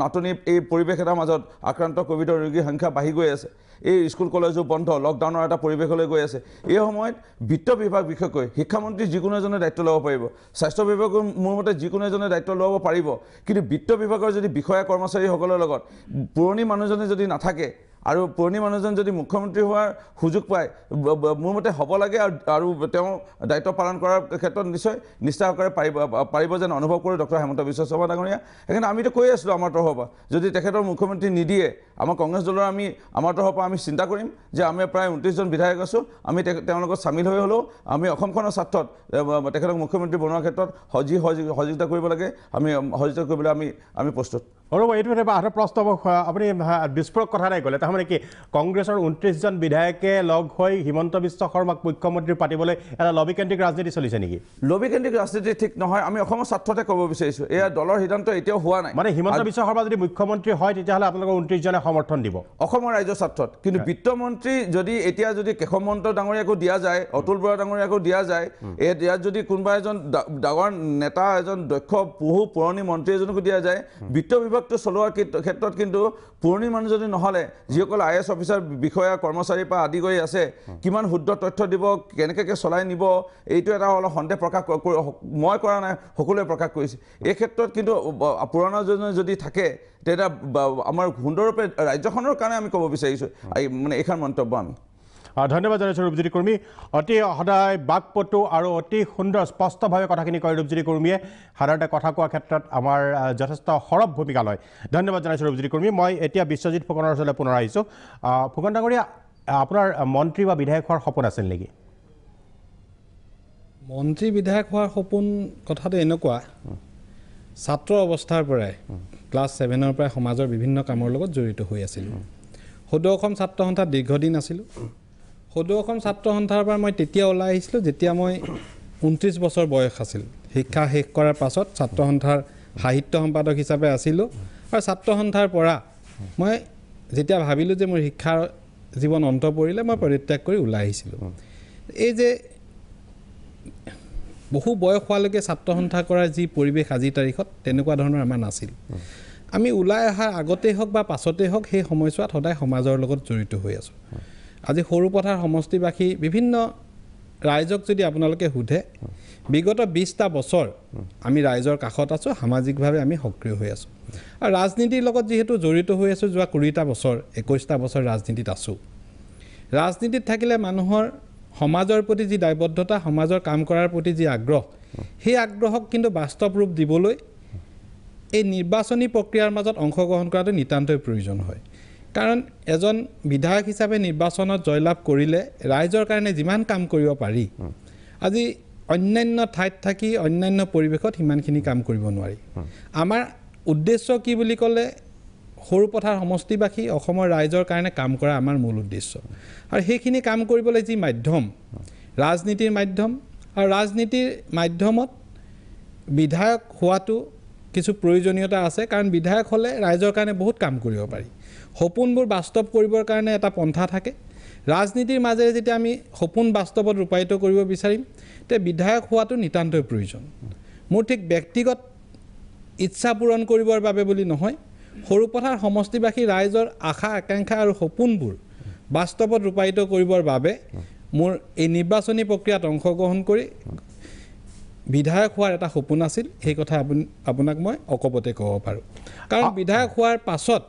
নাটনি এই পৰিৱেশ এটাৰ মাজত আক্ৰান্ত কোভিডৰ ৰোগীৰ সংখ্যা বাঢ়ি গৈ আছে এই স্কুল কলেজো বন্ধ লকডাউনৰ এটা পৰিৱেশলৈ গৈ আছে এই সময়ত বিত্ত বিভাগ বিশেষকৈ শিক্ষামন্ত্ৰী যিকোনো এজনে দায়িত্ব ল'ব পাৰিব স্বাস্থ্য বিভাগৰ মোৰ মতে যিকোনো এজনে দায়িত্ব ল'ব পাৰিব কিন্তু বিত্ত বিভাগৰ যদি বিষয়া কৰ্মচাৰীসকলৰ লগত পুৰণি মানুহজনে যদি নাথাকে আৰু পুৰণি মানুহজন যদি মুখ্যমন্ত্ৰী হোৱাৰ সুযোগ পায় মোৰ মতে হ'ব লাগে আৰু তেওঁ দায়িত্ব পালন কৰাৰ ক্ষেত্ৰত নিশ্চয় নিষ্ঠা সহকাৰে পাৰিব যেন অনুভৱ কৰোঁ ডক্টৰ হেমন্ত বিশ্ব শৰ্মা ডাঙৰীয়া সেইকাৰণে আমিতো কৈ আছিলোঁ আমাৰ তৰফৰ পৰা যদি তেখেতৰ মুখ্যমন্ত্ৰী নিদিয়ে আমাৰ কংগ্ৰেছ দলৰ আমাৰ তৰফৰ পৰা আমি চিন্তা কৰিম যে আমি প্ৰায় 29জন বিধায়ক আছোঁ আমি তেওঁৰ লগত চামিল হৈ হ'লেও আমি অসমখনৰ স্বাৰ্থত তেখেতক মুখ্যমন্ত্ৰী বনোৱাৰ ক্ষেত্ৰত সহযোগিতা কৰিব লাগে আমি সহযোগিতা কৰিবলৈ আমি প্ৰস্তুত ৰ'ব এইটো এটা প্ৰশ্ন আপুনি বিস্ফোৰক কথা নাই ক'লে তাৰমানে কি কংগ্ৰেছৰ 29জন বিধায়কে লগ হৈ হিমন্ত বিশ্ব শৰ্মাক মুখ্যমন্ত্ৰী পাতিবলৈ এটা লবিকেন্দ্ৰিক ৰাজনীতি চলিছে নেকি লবিকেন্দ্ৰিক ৰাজনীতি ঠিক নহয় আমি অসমৰ স্বাৰ্থতে ক'ব বিচাৰিছোঁ এয়া দলৰ সিদ্ধান্ত এতিয়াও হোৱা নাই মানে হিমন্ত বিশ্ব শৰ্মা যদি মুখ্যমন্ত্ৰী হয় তেতিয়াহ'লে আপোনালোকৰ 29জনে সমৰ্থন দিব অসমৰ ৰাইজৰ স্বাৰ্থত কিন্তু বিত্তমন্ত্ৰী যদি এতিয়া যদি কেশৱ মহন্ত ডাঙৰীয়াকো দিয়া যায় অতুল বৰা ডাঙৰীয়াকো দিয়া যায় ইয়াত যদি কোনোবা এজন ডাঙৰ নেতা এজন দক্ষ বহু পুৰণি মন্ত্ৰী এজনকো দিয়া যায় বিত্ত বিভাগটো চলোৱাৰ ক্ষেত্ৰত কিন্তু পুৰণি মানুহজনী নহ'লে যিসকল IAS অফিচাৰ বিষয়া কৰ্মচাৰীৰ পৰা আদি কৰি আছে কিমান শুদ্ধ তথ্য দিব কেনেকৈ চলাই নিব এইটো এটা অলপ সন্দেহ প্ৰকাশ মই কৰা নাই সকলোৱে প্ৰকাশ কৰিছে এই ক্ষেত্ৰত কিন্তু পুৰণাজনে যদি থাকে তেতিয়া আমাৰ সুন্দৰৰূপে ৰাজ্যখনৰ কাৰণে আমি ক'ব বিচাৰিছোঁ মানে এইখন মন্তব্য আমি ধন্যবাদ জনাইছোঁ ৰূপজ্যোতি কুৰ্মী অতি সদায় বাকপটু আৰু অতি সুন্দৰ স্পষ্টভাৱে কথাখিনি কয় ৰূপজ্যোতি কুৰ্মীয়ে সাধাৰণতে কথা কোৱাৰ ক্ষেত্ৰত আমাৰ যথেষ্ট সৰব ভূমিকা লয় ধন্যবাদ জনাইছোঁ ৰূপজ্যোতি কুৰ্মী মই এতিয়া বিশ্বজিৎ ফুকনৰ ওচৰলৈ পুনৰ আহিছোঁ ফুকন ডাঙৰীয়া আপোনাৰ মন্ত্ৰী বা বিধায়ক হোৱাৰ সপোন আছিল নেকি মন্ত্ৰী বিধায়ক হোৱাৰ সপোন কথাটো এনেকুৱা ছাত্ৰ অৱস্থাৰ পৰাই ক্লাছ 7ৰ পৰাই সমাজৰ বিভিন্ন কামৰ লগত জড়িত হৈ আছিলোঁ সদৌ অসম ছাত্ৰ সন্থাত দীৰ্ঘদিন আছিলোঁ সদৌ অসম ছাত্ৰ সন্থাৰ পৰা মই তেতিয়া ওলাই আহিছিলোঁ যেতিয়া মই 29 বছৰ বয়স আছিল শিক্ষা শেষ কৰাৰ পাছত ছাত্ৰ সন্থাৰ সাহিত্য সম্পাদক হিচাপে আছিলোঁ আৰু ছাত্ৰ সন্থাৰ পৰা মই যেতিয়া ভাবিলোঁ যে মোৰ শিক্ষাৰ জীৱন অন্ত পৰিলে মই পৰিত্যাগ কৰি ওলাই আহিছিলোঁ এই যে বহু বয়স হোৱালৈকে ছাত্ৰ সন্থা কৰাৰ যি পৰিৱেশ আজিৰ তাৰিখত তেনেকুৱা ধৰণৰ আমাৰ নাছিল আমি ওলাই অহাৰ আগতেই হওক বা পাছতেই হওক সেই সময়ছোৱাত সদায় সমাজৰ লগত জড়িত হৈ আছোঁ আজি সৰুপথাৰ সমষ্টিবাসী বিভিন্ন ৰাইজক যদি আপোনালোকে সোধে বিগত 20টা বছৰ আমি ৰাইজৰ কাষত আছোঁ, সামাজিকভাৱে আমি সক্ৰিয় হৈ আছোঁ। আৰু ৰাজনীতিৰ লগত যিহেতু জড়িত হৈ আছোঁ, যোৱা 20টা বছৰ 21টা বছৰ ৰাজনীতিত আছোঁ। ৰাজনীতিত থাকিলে মানুহৰ সমাজৰ প্ৰতি যি দায়বদ্ধতা, সমাজৰ কাম কৰাৰ প্ৰতি যি আগ্ৰহ, সেই আগ্ৰহক কিন্তু বাস্তৱ ৰূপ দিবলৈ এই নিৰ্বাচনী প্ৰক্ৰিয়াৰ মাজত অংশগ্ৰহণ কৰাটো নিতান্তই প্ৰয়োজন হয়। কাৰণ এজন বিধায়ক হিচাপে নিৰ্বাচনত জয়লাভ কৰিলে ৰাইজৰ কাৰণে যিমান কাম কৰিব পাৰি, আজি অন্যান্য ঠাইত থাকি অন্যান্য পৰিৱেশত সিমানখিনি কাম কৰিব নোৱাৰি। আমাৰ উদ্দেশ্য কি বুলি ক'লে, সৰুপথাৰ সমষ্টিবাসী অসমৰ ৰাইজৰ কাৰণে কাম কৰা আমাৰ মূল উদ্দেশ্য। আৰু সেইখিনি কাম কৰিবলৈ যি মাধ্যম, ৰাজনীতিৰ মাধ্যম, আৰু ৰাজনীতিৰ মাধ্যমত বিধায়ক হোৱাটো কিছু প্ৰয়োজনীয়তা আছে। কাৰণ বিধায়ক হ'লে ৰাইজৰ কাৰণে বহুত কাম কৰিব পাৰি, সপোনবোৰ বাস্তৱ কৰিবৰ কাৰণে এটা পন্থা থাকে। ৰাজনীতিৰ মাজেৰে যেতিয়া আমি সপোন বাস্তৱত ৰূপায়িত কৰিব বিচাৰিম, তে বিধায়ক হোৱাটো নিতান্তই প্ৰয়োজন। মোৰ ঠিক ব্যক্তিগত ইচ্ছা পূৰণ কৰিবৰ বাবে বুলি নহয়, সৰুপথাৰ সমষ্টিবাসী ৰাইজৰ আশা আকাংক্ষা আৰু সপোনবোৰ বাস্তৱত ৰূপায়িত কৰিবৰ বাবে মোৰ এই নিৰ্বাচনী প্ৰক্ৰিয়াত অংশগ্ৰহণ কৰি বিধায়ক হোৱাৰ এটা সপোন আছিল। সেই কথা আপোনাক মই অকপতে ক'ব পাৰোঁ। কাৰণ বিধায়ক হোৱাৰ পাছত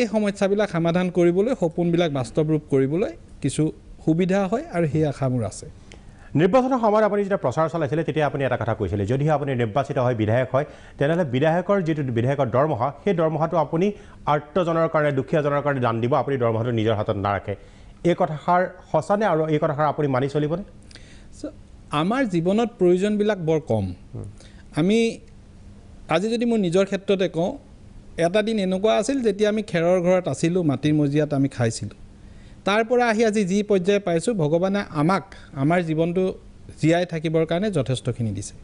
এই সমস্যাবিলাক সমাধান কৰিবলৈ, সপোনবিলাক বাস্তৱ ৰূপ কৰিবলৈ কিছু সুবিধা হয়, আৰু সেই আশা মোৰ আছে। নিৰ্বাচনৰ সময়ত আপুনি যেতিয়া প্ৰচাৰ চলাইছিলে তেতিয়া আপুনি এটা কথা কৈছিলে, যদিহে আপুনি নিৰ্বাচিত হয়, বিধায়ক হয়, তেনেহ'লে বিধায়কৰ যিটো বিধায়কৰ দৰমহা, সেই দৰমহাটো আপুনি আৰ্তজনৰ কাৰণে, দুখীয়াজনৰ কাৰণে দান দিব, আপুনি দৰমহাটো নিজৰ হাতত নাৰাখে। এই কথাষাৰ সঁচানে? আৰু এই কথাষাৰ আপুনি মানি চলিবনে? আমাৰ জীৱনত প্ৰয়োজনবিলাক বৰ কম। আমি আজি যদি মোৰ নিজৰ ক্ষেত্ৰতে কওঁ, এটা দিন এনেকুৱা আছিল যেতিয়া আমি খেৰৰ ঘৰত আছিলোঁ, মাটিৰ মজিয়াত আমি খাইছিলোঁ। তাৰ পৰা আহি আজি যি পৰ্যায় পাইছোঁ, ভগৱানে আমাক আমাৰ জীৱনটো জীয়াই থাকিবৰ কাৰণে যথেষ্টখিনি দিছে।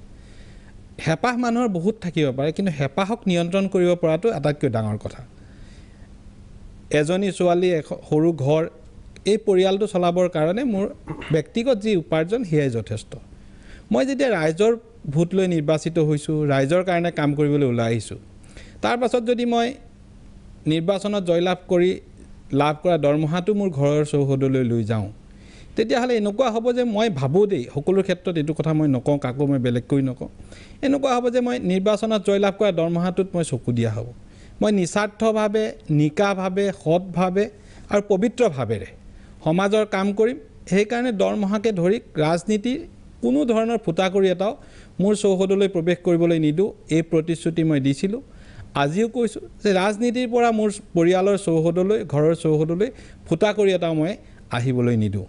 হেঁপাহ মানুহৰ বহুত থাকিব পাৰে, কিন্তু হেঁপাহক নিয়ন্ত্ৰণ কৰিব পৰাটো আটাইতকৈ ডাঙৰ কথা। এজনী ছোৱালী, সৰু ঘৰ, এই পৰিয়ালটো চলাবৰ কাৰণে মোৰ ব্যক্তিগত যি উপাৰ্জন সেয়াই যথেষ্ট। মই যেতিয়া ৰাইজৰ ভোট লৈ নিৰ্বাচিত হৈছোঁ, ৰাইজৰ কাৰণে কাম কৰিবলৈ ওলাই আহিছোঁ, তাৰ পাছত যদি মই নিৰ্বাচনত জয়লাভ কৰি লাভ কৰা দৰমহাটো মোৰ ঘৰৰ চৌহদলৈ লৈ যাওঁ, তেতিয়াহ'লে এনেকুৱা হ'ব যে মই ভাবোঁ দেই, সকলো ক্ষেত্ৰত এইটো কথা মই নকওঁ, কাকো মই বেলেগকৈ নকওঁ, এনেকুৱা হ'ব যে মই নিৰ্বাচনত জয়লাভ কৰা দৰমহাটোত মই চকু দিয়া হ'ব। মই নিস্বাৰ্থভাৱে, নিকাভাৱে, সৎভাৱে আৰু পবিত্ৰভাৱেৰে সমাজৰ কাম কৰিম। সেইকাৰণে দৰমহাকে ধৰি ৰাজনীতিৰ কোনো ধৰণৰ ফুটাকৰি এটাও মোৰ চৌহদলৈ প্ৰৱেশ কৰিবলৈ নিদিওঁ। এই প্ৰতিশ্ৰুতি মই দিছিলোঁ, আজিও কৈছোঁ যে ৰাজনীতিৰ পৰা মোৰ পৰিয়ালৰ চৌহদলৈ, ঘৰৰ চৌহদলৈ ফুটাকৰি এটাও মই আহিবলৈ নিদিওঁ।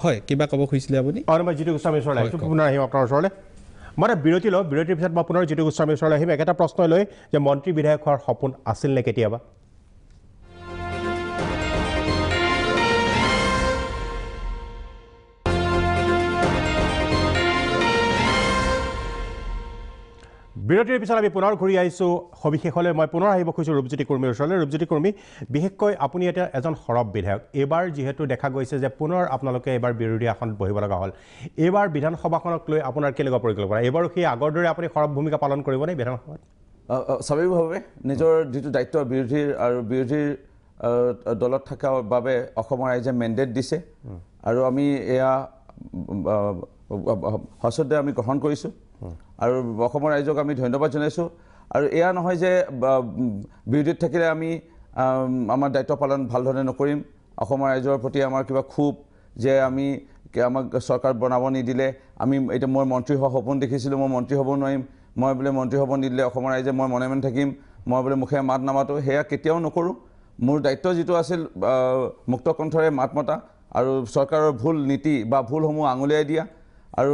হয়, কিবা ক'ব খুজিছিলে আপুনি? মই জিতু গোস্বামীৰ ওচৰলৈ আহিছোঁ, পুনৰ আহিম আপোনাৰ ওচৰলৈ। মই বিৰতি লওঁ, বিৰতিৰ পিছত মই পুনৰ জিতু গোস্বামীৰ ওচৰলৈ আহিম একেটা প্ৰশ্ন লৈ, যে মন্ত্ৰী বিধায়ক হোৱাৰ সপোন আছিল নে কেতিয়াবা? বিৰতিৰ পিছত আমি পুনৰ ঘূৰি আহিছোঁ সবিশেষলৈ। মই পুনৰ আহিব খুজিছোঁ ৰূপজ্যোতি কুৰ্মীৰ ওচৰলৈ। ৰূপজ্যোতি কুৰ্মী, বিশেষকৈ আপুনি এতিয়া এজন সৰব বিধায়ক। এইবাৰ যিহেতু দেখা গৈছে যে পুনৰ আপোনালোকে এইবাৰ বিৰোধী আসনত বহিব লগা হ'ল, এইবাৰ বিধানসভাখনক লৈ আপোনাৰ কেনেকুৱা পৰিকল্পনা? এইবাৰো সেই আগৰ দৰে আপুনি সৰব ভূমিকা পালন কৰিবনে বিধানসভাত? স্বাভাৱিকভাৱে নিজৰ যিটো দায়িত্ব বিৰোধীৰ দলত থকাৰ বাবে অসমৰ ৰাইজে মেণ্ডেট দিছে, আৰু আমি এয়া সশ্ৰদ্ধে আমি গ্ৰহণ কৰিছোঁ, আৰু অসমৰ ৰাইজক আমি ধন্যবাদ জনাইছোঁ। আৰু এয়া নহয় যে বিৰোধীত থাকিলে আমি আমাৰ দায়িত্ব পালন ভালধৰণে নকৰিম। অসমৰ ৰাইজৰ প্ৰতি আমাৰ কিবা ক্ষোভ যে আমাক চৰকাৰ বনাব নিদিলে, আমি এতিয়া মই মন্ত্ৰী হোৱা সপোন দেখিছিলোঁ, মই মন্ত্ৰী হ'ব নোৱাৰিম, মই বোলে মন্ত্ৰী হ'ব নিদিলে অসমৰ ৰাইজে মই মনে মনে থাকিম, মই বোলে মুখে মাত নামাতো, সেয়া কেতিয়াও নকৰোঁ। মোৰ দায়িত্ব যিটো আছিল মুক্ত কণ্ঠৰে মাত মতা, আৰু চৰকাৰৰ ভুল নীতি বা ভুলসমূহ আঙুলিয়াই দিয়া, আৰু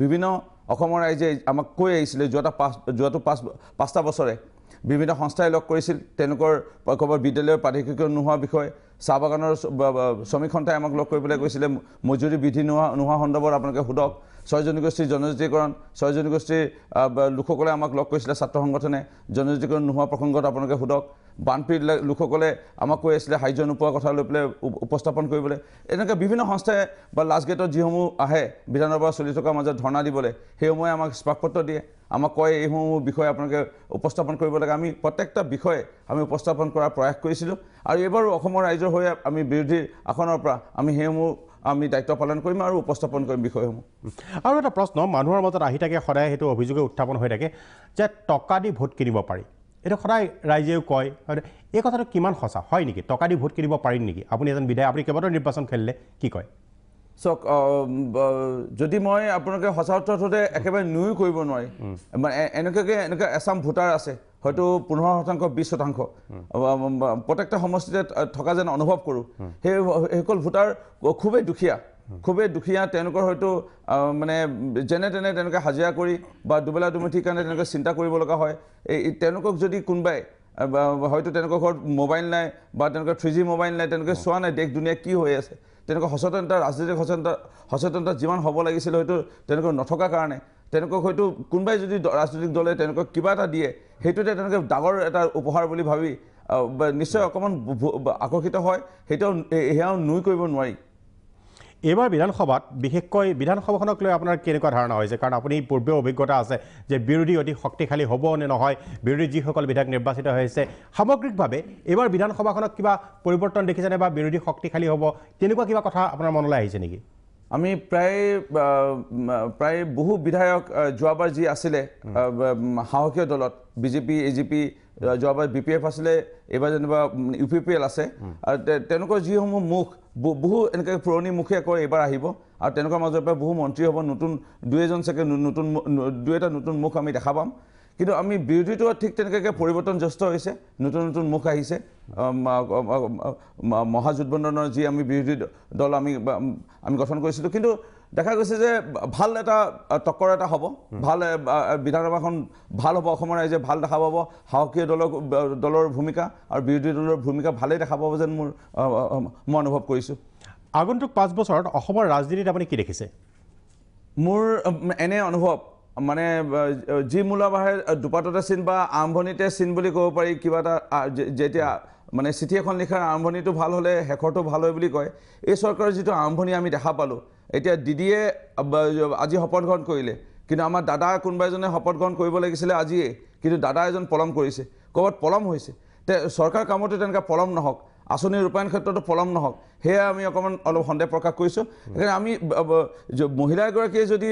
বিভিন্ন অসমৰ ৰাইজে আমাক কৈ আহিছিলে যোৱাটো 5টা বছৰে বিভিন্ন সংস্থাই লগ কৰিছিল, তেওঁলোকৰ ক'ৰবাত বিদ্যালয়ৰ প্ৰাধিকৰণ নোহোৱা বিষয়, চাহ বাগানৰ শ্ৰমিক সন্থাই আমাক লগ কৰি পেলাই কৈছিলে মজুৰি বৃদ্ধি নোহোৱা সন্দৰ্ভত আপোনালোকে সোধক। 6 জনগোষ্ঠীৰ জনজাতীয়কৰণ, 6 জনগোষ্ঠীৰ লোকসকলে আমাক লগ কৰিছিলে ছাত্ৰ সংগঠনে, জনজাতীয়কৰণ নোহোৱা প্ৰসংগত আপোনালোকে সোধক। বানপীড়িত লোকসকলে আমাক কৈ আছিলে সাহায্য নোপোৱা কথা লৈ পেলাই উপস্থাপন কৰিবলৈ এনেকৈ বিভিন্ন সংস্থাই বা লাষ্ট গেটত যিসমূহ আহে বিধানৰ পৰা চলি থকাৰ মাজত ধৰ্ণা দিবলৈ সেইসমূহে আমাক স্মাৰকপত্ৰ দিয়ে আমাক কয় এইসমূহ বিষয়ে আপোনালোকে উপস্থাপন কৰিব লাগে আমি প্ৰত্যেকটা বিষয়ে আমি উপস্থাপন কৰাৰ প্ৰয়াস কৰিছিলোঁ আৰু এইবাৰো অসমৰ ৰাইজৰ হৈ আমি বিৰোধী আসনৰ পৰা আমি সেইসমূহ আমি দায়িত্ব পালন কৰিম আৰু উপস্থাপন কৰিম বিষয়সমূহ আৰু এটা প্ৰশ্ন মানুহৰ মাজত আহি থাকে সদায় সেইটো অভিযোগে উত্থাপন হৈ থাকে যে টকা দি ভোট কিনিব পাৰি এইটো সদায় ৰাইজেও কয় এই কথাটো কিমান সঁচা হয় নেকি টকা দি ভোট কিনিব পাৰিম নেকি আপুনি এজন বিধায়ক আপুনি কেইবাটাও নিৰ্বাচন খেলিলে কি কয় চাওক যদি মই আপোনালোকে সঁচা অৰ্থতে একেবাৰে নুই কৰিব নোৱাৰি মানে এনেকৈ এছাম ভোটাৰ আছে হয়তো 15% 20% প্ৰত্যেকটা সমষ্টিতে থকা যেন অনুভৱ কৰোঁ সেইসকল ভোটাৰ খুবেই দুখীয়া তেওঁলোকৰ হয়তো মানে যেনে তেনে তেওঁলোকে হাজিৰা কৰি বা দুবেলা দুমুঠিৰ কাৰণে তেওঁলোকে চিন্তা কৰিব লগা হয় তেওঁলোকক যদি কোনোবাই হয়তো তেওঁলোকৰ ঘৰত মোবাইল নাই বা তেওঁলোকৰ 3G মোবাইল নাই তেওঁলোকে চোৱা নাই দেশ দুনীয়া কি হৈ আছে তেওঁলোকৰ সচেতনতা ৰাজনৈতিক সচেতনতা যিমান হ'ব লাগিছিল হয়তো তেওঁলোকৰ নথকাৰ কাৰণে তেওঁলোকক হয়তো কোনোবাই যদি ৰাজনৈতিক দলে তেওঁলোকক কিবা এটা দিয়ে সেইটোতে তেওঁলোকে ডাঙৰ এটা উপহাৰ বুলি ভাবি নিশ্চয় অকণমান আকৰ্ষিত হয় সেয়াও নুই কৰিব নোৱাৰি এইবাৰ বিধানসভাত বিশেষকৈ বিধানসভাখনক লৈ আপোনাৰ কেনেকুৱা ধাৰণা হৈছে কাৰণ আপুনি পূৰ্বেও অভিজ্ঞতা আছে যে বিৰোধী অতি শক্তিশালী হ'ব নে নহয় বিৰোধী যিসকল বিধায়ক নিৰ্বাচিত হৈছে সামগ্ৰিকভাৱে এইবাৰ বিধানসভাখনক কিবা পৰিৱৰ্তন দেখিছেনে বা বিৰোধী শক্তিশালী হ'ব তেনেকুৱা কিবা কথা আপোনাৰ মনলৈ আহিছে নেকি আমি প্ৰায় বহু বিধায়ক যোৱাবাৰ যি আছিলে সাহসীয় দলত বিজেপি এজিপি যোৱাবাৰ BPF আছিলে এইবাৰ যেনিবা UPPL আছে আৰু তেওঁলোকৰ যিসমূহ মুখ বহু এনেকৈ পুৰণি মুখে কৈ এইবাৰ আহিব আৰু তেওঁলোকৰ মাজৰ পৰা বহু মন্ত্ৰী হ'ব নতুন দুই এজন চাগে দুই এটা নতুন মুখ আমি দেখা পাম কিন্তু আমি বিৰোধীটো ঠিক তেনেকৈ পৰিৱৰ্তন যথেষ্ট হৈছে নতুন মুখ আহিছে মহাজোটবন্ধনৰ যি আমি বিৰোধী দল আমি গঠন কৰিছিলোঁ কিন্তু দেখা গৈছে যে ভাল এটা টক্কৰ এটা হ'ব ভাল বিধানসভাখন ভাল হ'ব অসমৰ ৰাইজে ভাল দেখা পাব সাহসীয় দলৰ ভূমিকা আৰু বিৰোধী দলৰ ভূমিকা ভালেই দেখা পাব যেন মই অনুভৱ কৰিছোঁ আগন্তুক 5 বছৰত অসমৰ ৰাজনীতিত আপুনি কি দেখিছে মোৰ এনে অনুভৱ মানে যি মূলাবাহে দুপাততে চিন বা আৰম্ভণিতে চিন বুলি ক'ব পাৰি কিবা এটা যেতিয়া মানে চিঠি এখন লিখাৰ আৰম্ভণিটো ভাল হ'লে শেষৰটো ভাল হয় বুলি কয় এই চৰকাৰৰ যিটো আৰম্ভণি আমি দেখা পালোঁ এতিয়া দিদিয়ে আজি শপত গ্ৰহণ কৰিলে কিন্তু আমাৰ দাদা কোনোবা এজনে শপত গ্ৰহণ কৰিব লাগিছিলে আজিয়ে কিন্তু দাদা এজন পলম কৰিছে ক'ৰবাত পলম হৈছে চৰকাৰ কামতো তেনেকৈ পলম নহওক আঁচনি ৰূপায়ণ ক্ষেত্ৰতো পলম নহওক সেয়া আমি অকণমান অলপ সন্দেহ প্ৰকাশ কৰিছোঁ সেইকাৰণে আমি মহিলা এগৰাকীয়ে যদি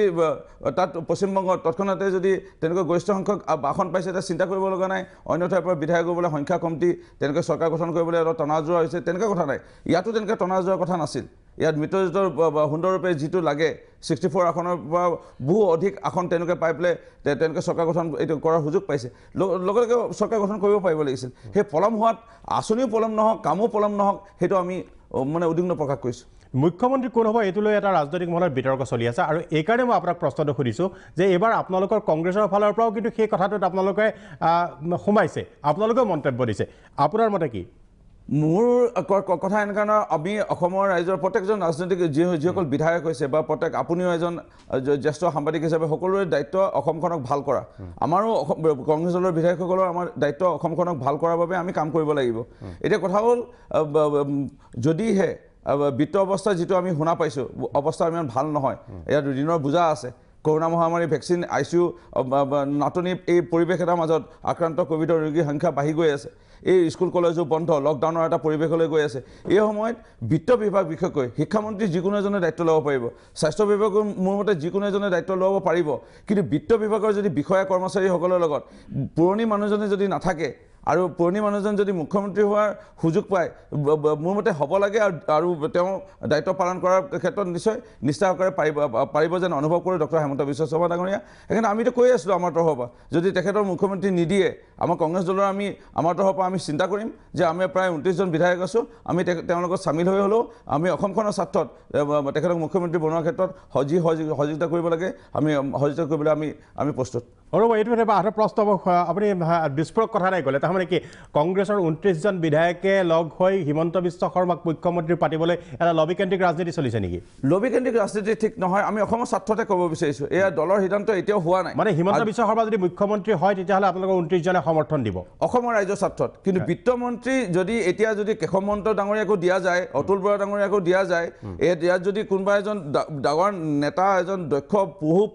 তাত পশ্চিমবংগত তৎক্ষণাতে যদি তেনেকৈ গৰিষ্ঠ সংখ্যক আসন পাইছে তেতিয়া চিন্তা কৰিব লগা নাই অন্য ঠাইৰ পৰা বিধায়ক হ'বলৈ সংখ্যা কমটি তেনেকৈ চৰকাৰ গঠন কৰিবলৈ অলপ টনাজোৰা হৈছে তেনেকুৱা কথা নাই ইয়াতো তেনেকৈ টনাজোৰাৰ কথা নাছিল ইয়াত মিত্ৰজোঁটৰ সুন্দৰৰূপে যিটো লাগে 64 আসনৰ পৰা বহু অধিক আসন তেওঁলোকে পাই পেলাই তেওঁলোকে চৰকাৰ গঠন এইটো কৰাৰ সুযোগ পাইছে লগে লগে চৰকাৰ গঠন কৰিব পাৰিব লাগিছিল সেই পলম হোৱাত আঁচনিও পলম নহওক কামো পলম নহওক সেইটো আমি মানে উদ্বিগ্ন প্ৰকাশ কৰিছোঁ মুখ্যমন্ত্ৰী কোন হ'ব এইটো লৈ এটা ৰাজনৈতিক মহলত বিতৰ্ক চলি আছে আৰু এইকাৰণে মই আপোনাক প্ৰশ্নটো সুধিছোঁ যে এইবাৰ আপোনালোকৰ কংগ্ৰেছৰ ফালৰ পৰাও কিন্তু সেই কথাটোত আপোনালোকে সোমাইছে আপোনালোকেও মন্তব্য দিছে আপোনাৰ মতে কি মোৰ কথা এনেকুৱা নহয় আমি অসমৰ ৰাইজৰ প্ৰত্যেকজন ৰাজনৈতিক যিসকল বিধায়ক হৈছে বা আপুনিও এজন জ্যেষ্ঠ সাংবাদিক হিচাপে সকলোৰে দায়িত্ব অসমখনক ভাল কৰা আমাৰো কংগ্ৰেছ দলৰ বিধায়কসকলৰ আমাৰ দায়িত্ব অসমখনক ভাল কৰাৰ বাবে আমি কাম কৰিব লাগিব এতিয়া কথা হ'ল যদিহে বিত্ত অৱস্থা যিটো আমি শুনা পাইছোঁ অৱস্থা ইমান ভাল নহয় ইয়াত ঋণৰ বোজা আছে কৰোনা মহামাৰী ভেকচিন ICU নাটনি এই পৰিৱেশ এটাৰ মাজত আক্ৰান্ত কোভিডৰ ৰোগীৰ সংখ্যা বাঢ়ি গৈ আছে এই স্কুল কলেজো বন্ধ লকডাউনৰ এটা পৰিৱেশলৈ গৈ আছে এই সময়ত বিত্ত বিভাগ বিশেষকৈ শিক্ষামন্ত্ৰী যিকোনো এজনে দায়িত্ব ল'ব পাৰিব স্বাস্থ্য বিভাগৰ মোৰ মতে যিকোনো এজনে দায়িত্ব ল'ব পাৰিব কিন্তু বিত্ত বিভাগৰ যদি বিষয়া কৰ্মচাৰীসকলৰ লগত পুৰণি মানুহজনে যদি নাথাকে আৰু পুৰণি মানুহজন যদি মুখ্যমন্ত্ৰী হোৱাৰ সুযোগ পায় মোৰ মতে হ'ব লাগে আৰু তেওঁ দায়িত্ব পালন কৰাৰ ক্ষেত্ৰত নিশ্চয় নিষ্ঠাসহকাৰে পাৰিব যেন অনুভৱ কৰোঁ ডক্টৰ হেমন্ত বিশ্ব শৰ্মা ডাঙৰীয়া সেইকাৰণে আমিতো কৈ আছিলোঁ আমাৰ তৰফৰ পৰা যদি তেখেতৰ মুখ্যমন্ত্ৰী নিদিয়ে আমাৰ কংগ্ৰেছ দলৰ আমাৰ তৰফৰ পৰা আমি চিন্তা কৰিম যে আমি প্ৰায় 29জন বিধায়ক আছোঁ আমি তেওঁৰ লগত চামিল হৈ হ'লেও আমি অসমখনৰ স্বাৰ্থত তেখেতক মুখ্যমন্ত্ৰী বনোৱাৰ ক্ষেত্ৰত সহযোগিতা কৰিব লাগে আমি সহযোগিতা কৰিবলৈ আমি প্ৰস্তুত আৰু এইটো এটা আধা প্ৰশ্ন আপুনি বিস্ফোৰক কথা নাই ক'লে তাৰমানে কি কংগ্ৰেছৰ 29জন বিধায়কে লগ হৈ হিমন্ত বিশ্ব শৰ্মাক মুখ্যমন্ত্ৰী পাতিবলৈ এটা লবিকেন্দ্ৰিক ৰাজনীতি চলিছে নেকি লবিকেন্দ্ৰিক ৰাজনীতি ঠিক নহয় আমি অসমৰ স্বাৰ্থতে ক'ব বিচাৰিছোঁ এয়া দলৰ সিদ্ধান্ত এতিয়াও হোৱা নাই মানে হিমন্ত বিশ্ব শৰ্মা যদি মুখ্যমন্ত্ৰী হয় তেতিয়াহ'লে আপোনালোকৰ 29জনে সমৰ্থন দিব অসমৰ ৰাজ্যৰ স্বাৰ্থত কিন্তু বিত্তমন্ত্ৰী যদি এতিয়া যদি কেশৱ মহন্ত ডাঙৰীয়াকো দিয়া যায় অতুল বৰা ডাঙৰীয়াকো দিয়া যায় ইয়াত যদি কোনোবা এজন ডাঙৰ নেতা এজন দক্ষ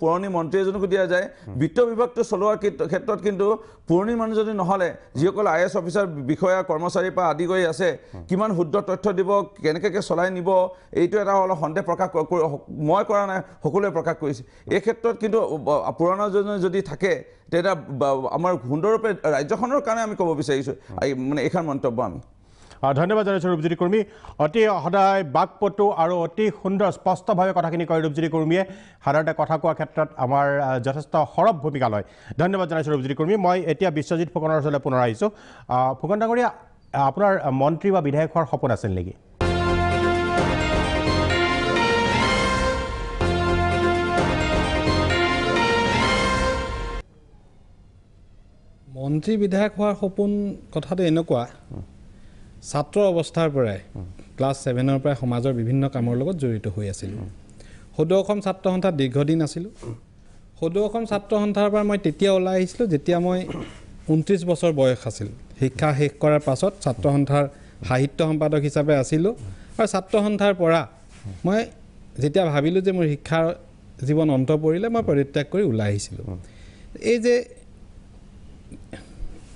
পুৰণি মন্ত্ৰী এজনকো দিয়া যায় বিত্ত বিভাগটো চলোৱাৰ ক্ষেত্ৰত কিন্তু পুৰণি মানুহজনী নহ'লে যিসকল IAS অফিচাৰ বিষয়া কৰ্মচাৰীৰ পৰা আদি কৰি আছে কিমান শুদ্ধ তথ্য দিব কেনেকৈ চলাই নিব এইটো এটা অলপ সন্দেহ প্ৰকাশ মই কৰা নাই সকলোৱে প্ৰকাশ কৰিছে এই ক্ষেত্ৰত কিন্তু পুৰণাজনে যদি থাকে তেতিয়া আমাৰ সুন্দৰৰূপে ৰাজ্যখনৰ কাৰণে আমি ক'ব বিচাৰিছোঁ মানে এইখন মন্তব্য আমি ধন্যবাদ জানাইছোঁ ৰূপজ্যোতি কুৰ্মী অতি সদায় বাকপটু আৰু অতি সুন্দৰ স্পষ্টভাৱে কথাখিনি কয় ৰূপজ্যোতি কুৰ্মীয়ে সাধাৰণতে কথা কোৱাৰ ক্ষেত্ৰত আমাৰ যথেষ্ট সৰব ভূমিকা লয় ধন্যবাদ জানাইছোঁ ৰূপজ্যোতি কুৰ্মী মই এতিয়া বিশ্বজিৎ ফুকনৰ ওচৰলৈ পুনৰ আহিছোঁ ফুকন ডাঙৰীয়া আপোনাৰ মন্ত্ৰী বা বিধায়ক হোৱাৰ সপোন আছিল নেকি মন্ত্ৰী বিধায়ক হোৱাৰ সপোন কথাটো এনেকুৱা ছাত্ৰ অৱস্থাৰ পৰাই ক্লাছ 7ৰ পৰাই সমাজৰ বিভিন্ন কামৰ লগত জড়িত হৈ আছিলোঁ সদৌ অসম ছাত্ৰ সন্থাত দীৰ্ঘদিন আছিলোঁ সদৌ অসম ছাত্ৰ সন্থাৰ পৰা মই তেতিয়া ওলাই আহিছিলোঁ যেতিয়া মই 29 বছৰ বয়স আছিল শিক্ষা শেষ কৰাৰ পাছত ছাত্ৰ সন্থাৰ সাহিত্য সম্পাদক হিচাপে আছিলোঁ আৰু ছাত্ৰ সন্থাৰ পৰা মই যেতিয়া ভাবিলোঁ যে মোৰ শিক্ষাৰ জীৱন অন্ত পৰিলে মই পৰিত্যাগ কৰি ওলাই আহিছিলোঁ এই যে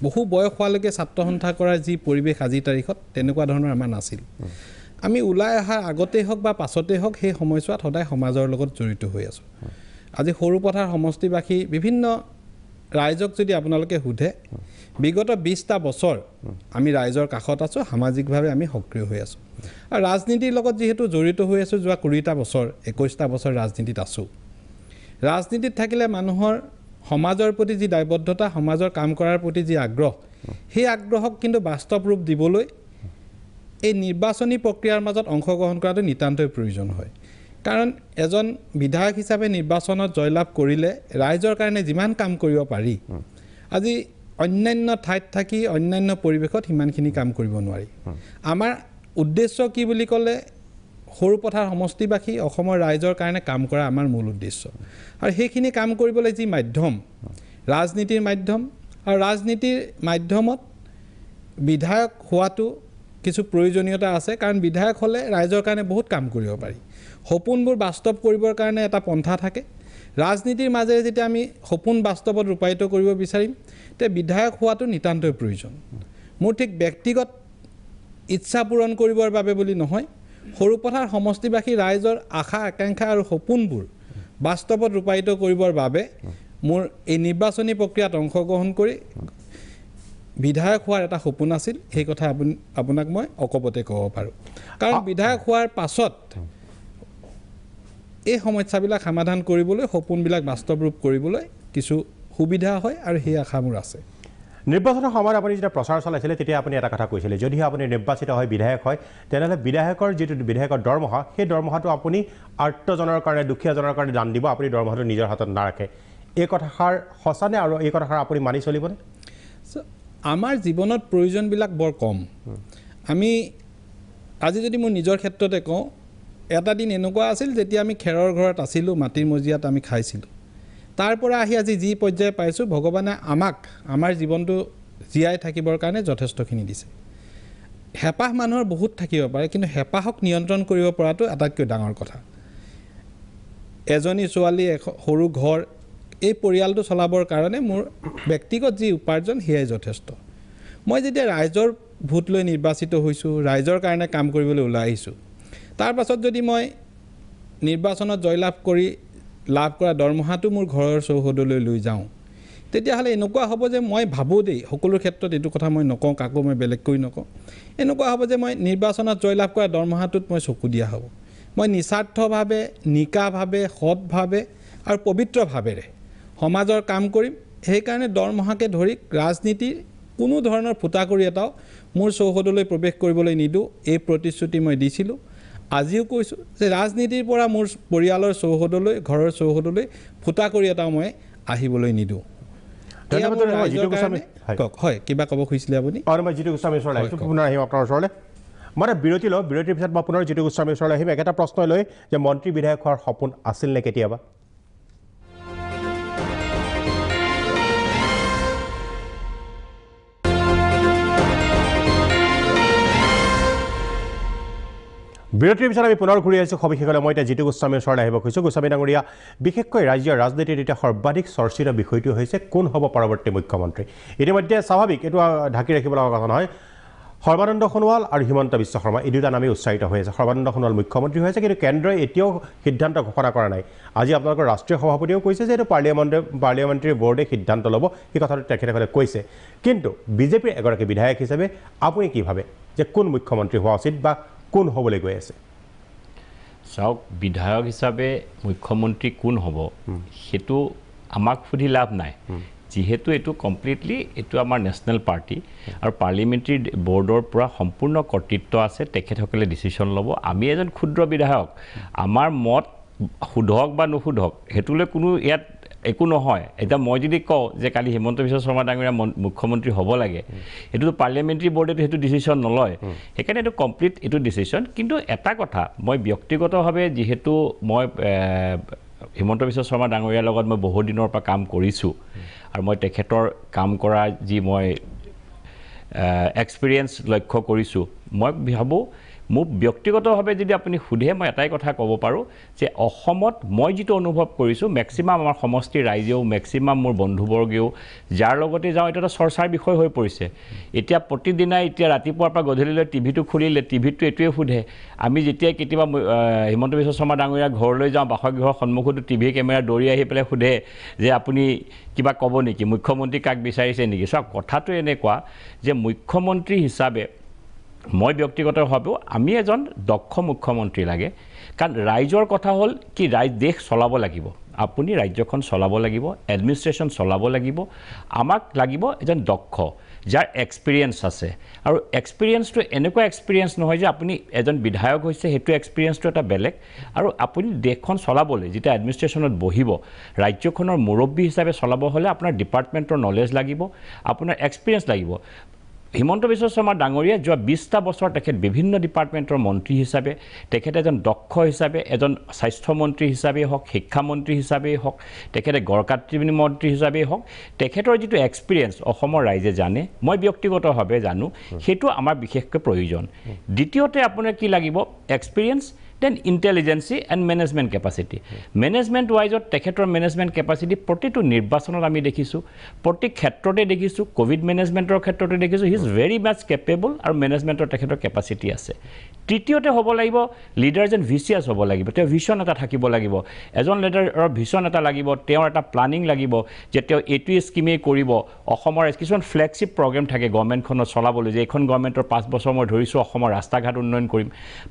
বহু বয়স হোৱালৈকে ছাত্ৰ সন্থা কৰাৰ যি পৰিৱেশ আজিৰ তাৰিখত তেনেকুৱা ধৰণৰ আমাৰ নাছিল আমি ওলাই অহাৰ আগতেই হওক বা পাছতেই হওক সেই সময়ছোৱাত সদায় সমাজৰ লগত জড়িত হৈ আছোঁ আজি সৰুপথাৰ সমষ্টিবাসী বিভিন্ন ৰাইজক যদি আপোনালোকে সোধে বিগত 20টা বছৰ আমি ৰাইজৰ কাষত আছোঁ সামাজিকভাৱে আমি সক্ৰিয় হৈ আছোঁ আৰু ৰাজনীতিৰ লগত যিহেতু জড়িত হৈ আছোঁ যোৱা 20টা বছৰ 21টা বছৰ ৰাজনীতিত আছোঁ ৰাজনীতিত থাকিলে মানুহৰ সমাজৰ প্ৰতি যি দায়বদ্ধতা সমাজৰ কাম কৰাৰ প্ৰতি যি আগ্ৰহ সেই আগ্ৰহক কিন্তু বাস্তৱ ৰূপ দিবলৈ এই নিৰ্বাচনী প্ৰক্ৰিয়াৰ মাজত অংশগ্ৰহণ কৰাটো নিতান্তই প্ৰয়োজন হয় কাৰণ এজন বিধায়ক হিচাপে নিৰ্বাচনত জয়লাভ কৰিলে ৰাইজৰ কাৰণে যিমান কাম কৰিব পাৰি আজি অন্যান্য ঠাইত থাকি অন্যান্য পৰিৱেশত সিমানখিনি কাম কৰিব নোৱাৰি আমাৰ উদ্দেশ্য কি বুলি ক'লে সৰুপথাৰ সমষ্টিবাসী অসমৰ ৰাইজৰ কাৰণে কাম কৰা আমাৰ মূল উদ্দেশ্য আৰু সেইখিনি কাম কৰিবলৈ যি মাধ্যম ৰাজনীতিৰ মাধ্যম আৰু ৰাজনীতিৰ মাধ্যমত বিধায়ক হোৱাটো কিছু প্ৰয়োজনীয়তা আছে কাৰণ বিধায়ক হ'লে ৰাইজৰ কাৰণে বহুত কাম কৰিব পাৰি সপোনবোৰ বাস্তৱ কৰিবৰ কাৰণে এটা পন্থা থাকে ৰাজনীতিৰ মাজেৰে যেতিয়া আমি সপোন বাস্তৱত ৰূপায়িত কৰিব বিচাৰিম তে বিধায়ক হোৱাটো নিতান্তই প্ৰয়োজন মোৰ ঠিক ব্যক্তিগত ইচ্ছা পূৰণ কৰিবৰ বাবে বুলি নহয় সৰুপথাৰ সমষ্টিবাসী ৰাইজৰ আশা আকাংক্ষা আৰু সপোনবোৰ বাস্তৱত ৰূপায়িত কৰিবৰ বাবে মোৰ এই নিৰ্বাচনী প্ৰক্ৰিয়াত অংশগ্ৰহণ কৰি বিধায়ক হোৱাৰ এটা সপোন আছিল সেই কথা আপোনাক মই অকপতে ক'ব পাৰোঁ কাৰণ বিধায়ক হোৱাৰ পাছত এই সমস্যাবিলাক সমাধান কৰিবলৈ সপোনবিলাক বাস্তৱ ৰূপ কৰিবলৈ কিছু সুবিধা হয় আৰু সেই আশা মোৰ আছে নিৰ্বাচনৰ সময়ত আপুনি যেতিয়া প্ৰচাৰ চলাইছিলে তেতিয়া আপুনি এটা কথা কৈছিলে যদিহে আপুনি নিৰ্বাচিত হয় বিধায়ক হয় তেনেহ'লে বিধায়কৰ যিটো বিধায়কৰ দৰমহা সেই দৰমহাটো আপুনি আৰ্তজনৰ কাৰণে দুখীয়াজনৰ কাৰণে দান দিব আপুনি দৰমহাটো নিজৰ হাতত নাৰাখে এই কথাষাৰ সঁচানে আৰু এই কথাষাৰ আপুনি মানি চলিবনে আমাৰ জীৱনত প্ৰয়োজনবিলাক বৰ কম আমি আজি যদি মোৰ নিজৰ ক্ষেত্ৰতে কওঁ এটা দিন এনেকুৱা আছিল যেতিয়া আমি খেৰৰ ঘৰত আছিলোঁ মাটিৰ মজিয়াত আমি খাইছিলোঁ তাৰ পৰা আহি আজি যি পৰ্যায় পাইছোঁ ভগৱানে আমাক আমাৰ জীৱনটো জীয়াই থাকিবৰ কাৰণে যথেষ্টখিনি দিছে হেঁপাহ মানুহৰ বহুত থাকিব পাৰে কিন্তু হেঁপাহক নিয়ন্ত্ৰণ কৰিব পৰাটো আটাইতকৈ ডাঙৰ কথা এজনী ছোৱালী সৰু ঘৰ এই পৰিয়ালটো চলাবৰ কাৰণে মোৰ ব্যক্তিগত যি উপাৰ্জন সেয়াই যথেষ্ট মই যেতিয়া ৰাইজৰ ভোট লৈ নিৰ্বাচিত হৈছোঁ ৰাইজৰ কাৰণে কাম কৰিবলৈ ওলাই আহিছোঁ তাৰ পাছত যদি মই নিৰ্বাচনত জয়লাভ কৰি লাভ কৰা দৰমহাটো মোৰ ঘৰৰ চৌহদলৈ লৈ যাওঁ তেতিয়াহ'লে এনেকুৱা হ'ব যে মই ভাবোঁ দেই সকলো ক্ষেত্ৰত এইটো কথা মই নকওঁ কাকো মই বেলেগকৈ নকওঁ এনেকুৱা হ'ব যে মই নিৰ্বাচনত জয়লাভ কৰা দৰমহাটোত মই চকু দিয়া হ'ব মই নিস্বাৰ্থভাৱে নিকাভাৱে সৎভাৱে আৰু পবিত্ৰভাৱেৰে সমাজৰ কাম কৰিম সেইকাৰণে দৰমহাকে ধৰি ৰাজনীতিৰ কোনো ধৰণৰ ফুটাকৰি এটাও মোৰ চৌহদলৈ প্ৰৱেশ কৰিবলৈ নিদিওঁ এই প্ৰতিশ্ৰুতি মই দিছিলোঁ আজিও কৈছোঁ যে ৰাজনীতিৰ পৰা মোৰ পৰিয়ালৰ চৌহদলৈ ঘৰৰ চৌহদলৈ ফুটাকৰি এটাও মই আহিবলৈ নিদিওঁ ধন্যবাদ জিতু গোস্বামী হয় কিবা ক'ব খুজিছিলে আপুনি মই জিতু গোস্বামীৰ ওচৰলৈ আহিছোঁ পুনৰ আহিম আপোনাৰ ওচৰলৈ মই বিৰতি লওঁ বিৰতিৰ পিছত মই পুনৰ জিতু গোস্বামীৰ ওচৰলৈ আহিম একেটা প্ৰশ্ন লৈ যে মন্ত্ৰী বিধায়ক হোৱাৰ সপোন আছিল নে কেতিয়াবা বিৰতিৰ পিছত আমি পুনৰ ঘূৰি আহিছোঁ সবিশেষলৈ মই এতিয়া জিতু গোস্বামীৰ ওচৰলৈ আহিব খুজিছোঁ গোস্বামী ডাঙৰীয়া বিশেষকৈ ৰাজ্যৰ ৰাজনীতিত এতিয়া সৰ্বাধিক চৰ্চিত বিষয়টো হৈছে কোন হ'ব পৰৱৰ্তী মুখ্যমন্ত্ৰী ইতিমধ্যে স্বাভাৱিক এইটো ঢাকি ৰাখিব লগা কথা নহয় সৰ্বানন্দ সোণোৱাল আৰু হিমন্ত বিশ্ব শৰ্মা এই দুটা নামেই উচ্চাৰিত হৈ আছে সৰ্বানন্দ সোণোৱাল মুখ্যমন্ত্ৰী হৈ আছে কিন্তু কেন্দ্ৰই এতিয়াও সিদ্ধান্ত ঘোষণা কৰা নাই আজি আপোনালোকৰ ৰাষ্ট্ৰীয় সভাপতিয়েও কৈছে যে এইটো পাৰ্লিয়ামেণ্টাৰী বৰ্ডে সিদ্ধান্ত ল'ব সেই কথাটো তেখেতসকলে কৈছে কিন্তু বিজেপিৰ এগৰাকী বিধায়ক হিচাপে আপুনি কি ভাবে যে কোন মুখ্যমন্ত্ৰী হোৱা উচিত বা কোন হ'বলৈ গৈ আছে চাওক বিধায়ক হিচাপে মুখ্যমন্ত্ৰী কোন হ'ব সেইটো আমাক সুধি লাভ নাই যিহেতু এইটো কমপ্লিটলি এইটো আমাৰ নেশ্যনেল পাৰ্টি আৰু পাৰ্লিমেণ্টাৰী বৰ্ডৰ পৰা সম্পূৰ্ণ কৰ্তৃত্ব আছে তেখেতসকলে ডিচিশ্যন ল'ব আমি এজন ক্ষুদ্ৰ বিধায়ক আমাৰ মত শুধক বা নুশুধক সেইটোলৈ কোনো ইয়াত একো নহয় এতিয়া মই যদি কওঁ যে কালি হিমন্ত বিশ্ব শৰ্মা ডাঙৰীয়া মুখ্যমন্ত্ৰী হ'ব লাগে এইটোতো পাৰ্লিয়ামেণ্টাৰী বৰ্ডেতো সেইটো ডিচিশ্যন নলয় সেইকাৰণে এইটো কমপ্লিট এইটো ডিচিশ্যন কিন্তু এটা কথা মই ব্যক্তিগতভাৱে যিহেতু মই হিমন্ত বিশ্ব শৰ্মা ডাঙৰীয়াৰ লগত মই বহু দিনৰ পৰা কাম কৰিছোঁ আৰু মই তেখেতৰ কাম কৰা যি মই এক্সপিৰিয়েঞ্চ লক্ষ্য কৰিছোঁ মই ভাবোঁ মোক ব্যক্তিগতভাৱে যদি আপুনি সোধে মই এটাই কথা ক'ব পাৰোঁ যে অসমত মই যিটো অনুভৱ কৰিছোঁ মেক্সিমাম আমাৰ সমষ্টিৰ ৰাইজেও মেক্সিমাম মোৰ বন্ধুবৰ্গেও যাৰ লগতে যাওঁ এইটো এটা চৰ্চাৰ বিষয় হৈ পৰিছে এতিয়া প্ৰতিদিনাই এতিয়া ৰাতিপুৱাৰ পৰা গধূলিলৈ টিভিটো খুলিলে টিভিটো এইটোৱে সোধে আমি যেতিয়াই কেতিয়াবা হিমন্ত বিশ্ব শৰ্মা ডাঙৰীয়া ঘৰলৈ যাওঁ বাসগৃহৰ সন্মুখতো টিভি কেমেৰা দৌৰি আহি পেলাই সোধে যে আপুনি কিবা ক'ব নেকি মুখ্যমন্ত্ৰী কাক বিচাৰিছে নেকি চাওক কথাটো এনেকুৱা যে মুখ্যমন্ত্ৰী হিচাপে মই ব্যক্তিগতভাৱেও আমি এজন দক্ষ মুখ্যমন্ত্ৰী লাগে কাৰণ ৰাইজৰ কথা হ'ল কি দেশ চলাব লাগিব আপুনি ৰাজ্যখন চলাব লাগিব এডমিনিষ্ট্ৰেশ্যন চলাব লাগিব আমাক লাগিব এজন দক্ষ যাৰ এক্সপিৰিয়েঞ্চ আছে আৰু এক্সপিৰিয়েঞ্চটো এনেকুৱা এক্সপিৰিয়েঞ্চ নহয় যে আপুনি এজন বিধায়ক হৈছে সেইটো এক্সপিৰিয়েঞ্চটো এটা বেলেগ আৰু আপুনি দেশখন চলাবলৈ যেতিয়া এডমিনিষ্ট্ৰেশ্যনত বহিব ৰাজ্যখনৰ মুৰব্বী হিচাপে চলাব হ'লে আপোনাৰ ডিপাৰ্টমেণ্টৰ নলেজ লাগিব আপোনাৰ এক্সপিৰিয়েঞ্চ লাগিব হিমন্ত বিশ্ব শৰ্মা ডাঙৰীয়া যোৱা 20টা বছৰ তেখেত বিভিন্ন ডিপাৰ্টমেণ্টৰ মন্ত্ৰী হিচাপে তেখেতে এজন দক্ষ হিচাপে এজন স্বাস্থ্যমন্ত্ৰী হিচাপেই হওক শিক্ষামন্ত্ৰী হিচাপেই হওক তেখেতে গড়কাপ্তানি মন্ত্ৰী হিচাপেই হওক তেখেতৰ যিটো এক্সপিৰিয়েঞ্চ অসমৰ ৰাইজে জানে মই ব্যক্তিগতভাৱে জানো সেইটো আমাৰ বিশেষকৈ প্ৰয়োজন দ্বিতীয়তে আপোনাৰ কি লাগিব experience then intelligence and management capacity management ৱাইজত তেখেতৰ মেনেজমেণ্ট কেপাচিটি প্ৰতিটো নিৰ্বাচনত আমি দেখিছোঁ প্ৰতি ক্ষেত্ৰতে দেখিছোঁ কোভিড মেনেজমেণ্টৰ ক্ষেত্ৰতে দেখিছোঁ he is very much capable আৰু মেনেজমেণ্টৰ তেখেতৰ কেপাচিটি আছে তৃতীয়তে হ'ব লাগিব লিডাৰ যেন ভিচিয়াছ হ'ব লাগিব তেওঁ ভিছন এটা থাকিব লাগিব এজন লিডাৰৰ ভিছন এটা লাগিব তেওঁৰ এটা প্লানিং লাগিব যে তেওঁ এইটো স্কিমেই কৰিব অসমৰ কিছুমান ফ্লেগশ্বিপ প্ৰগ্ৰেম থাকে গভৰ্ণমেণ্টখনত চলাবলৈ যে এইখন গভৰ্ণমেণ্টৰ 5 বছৰ মই ধৰিছোঁ অসমৰ ৰাস্তা ঘাট উন্নয়ন কৰিম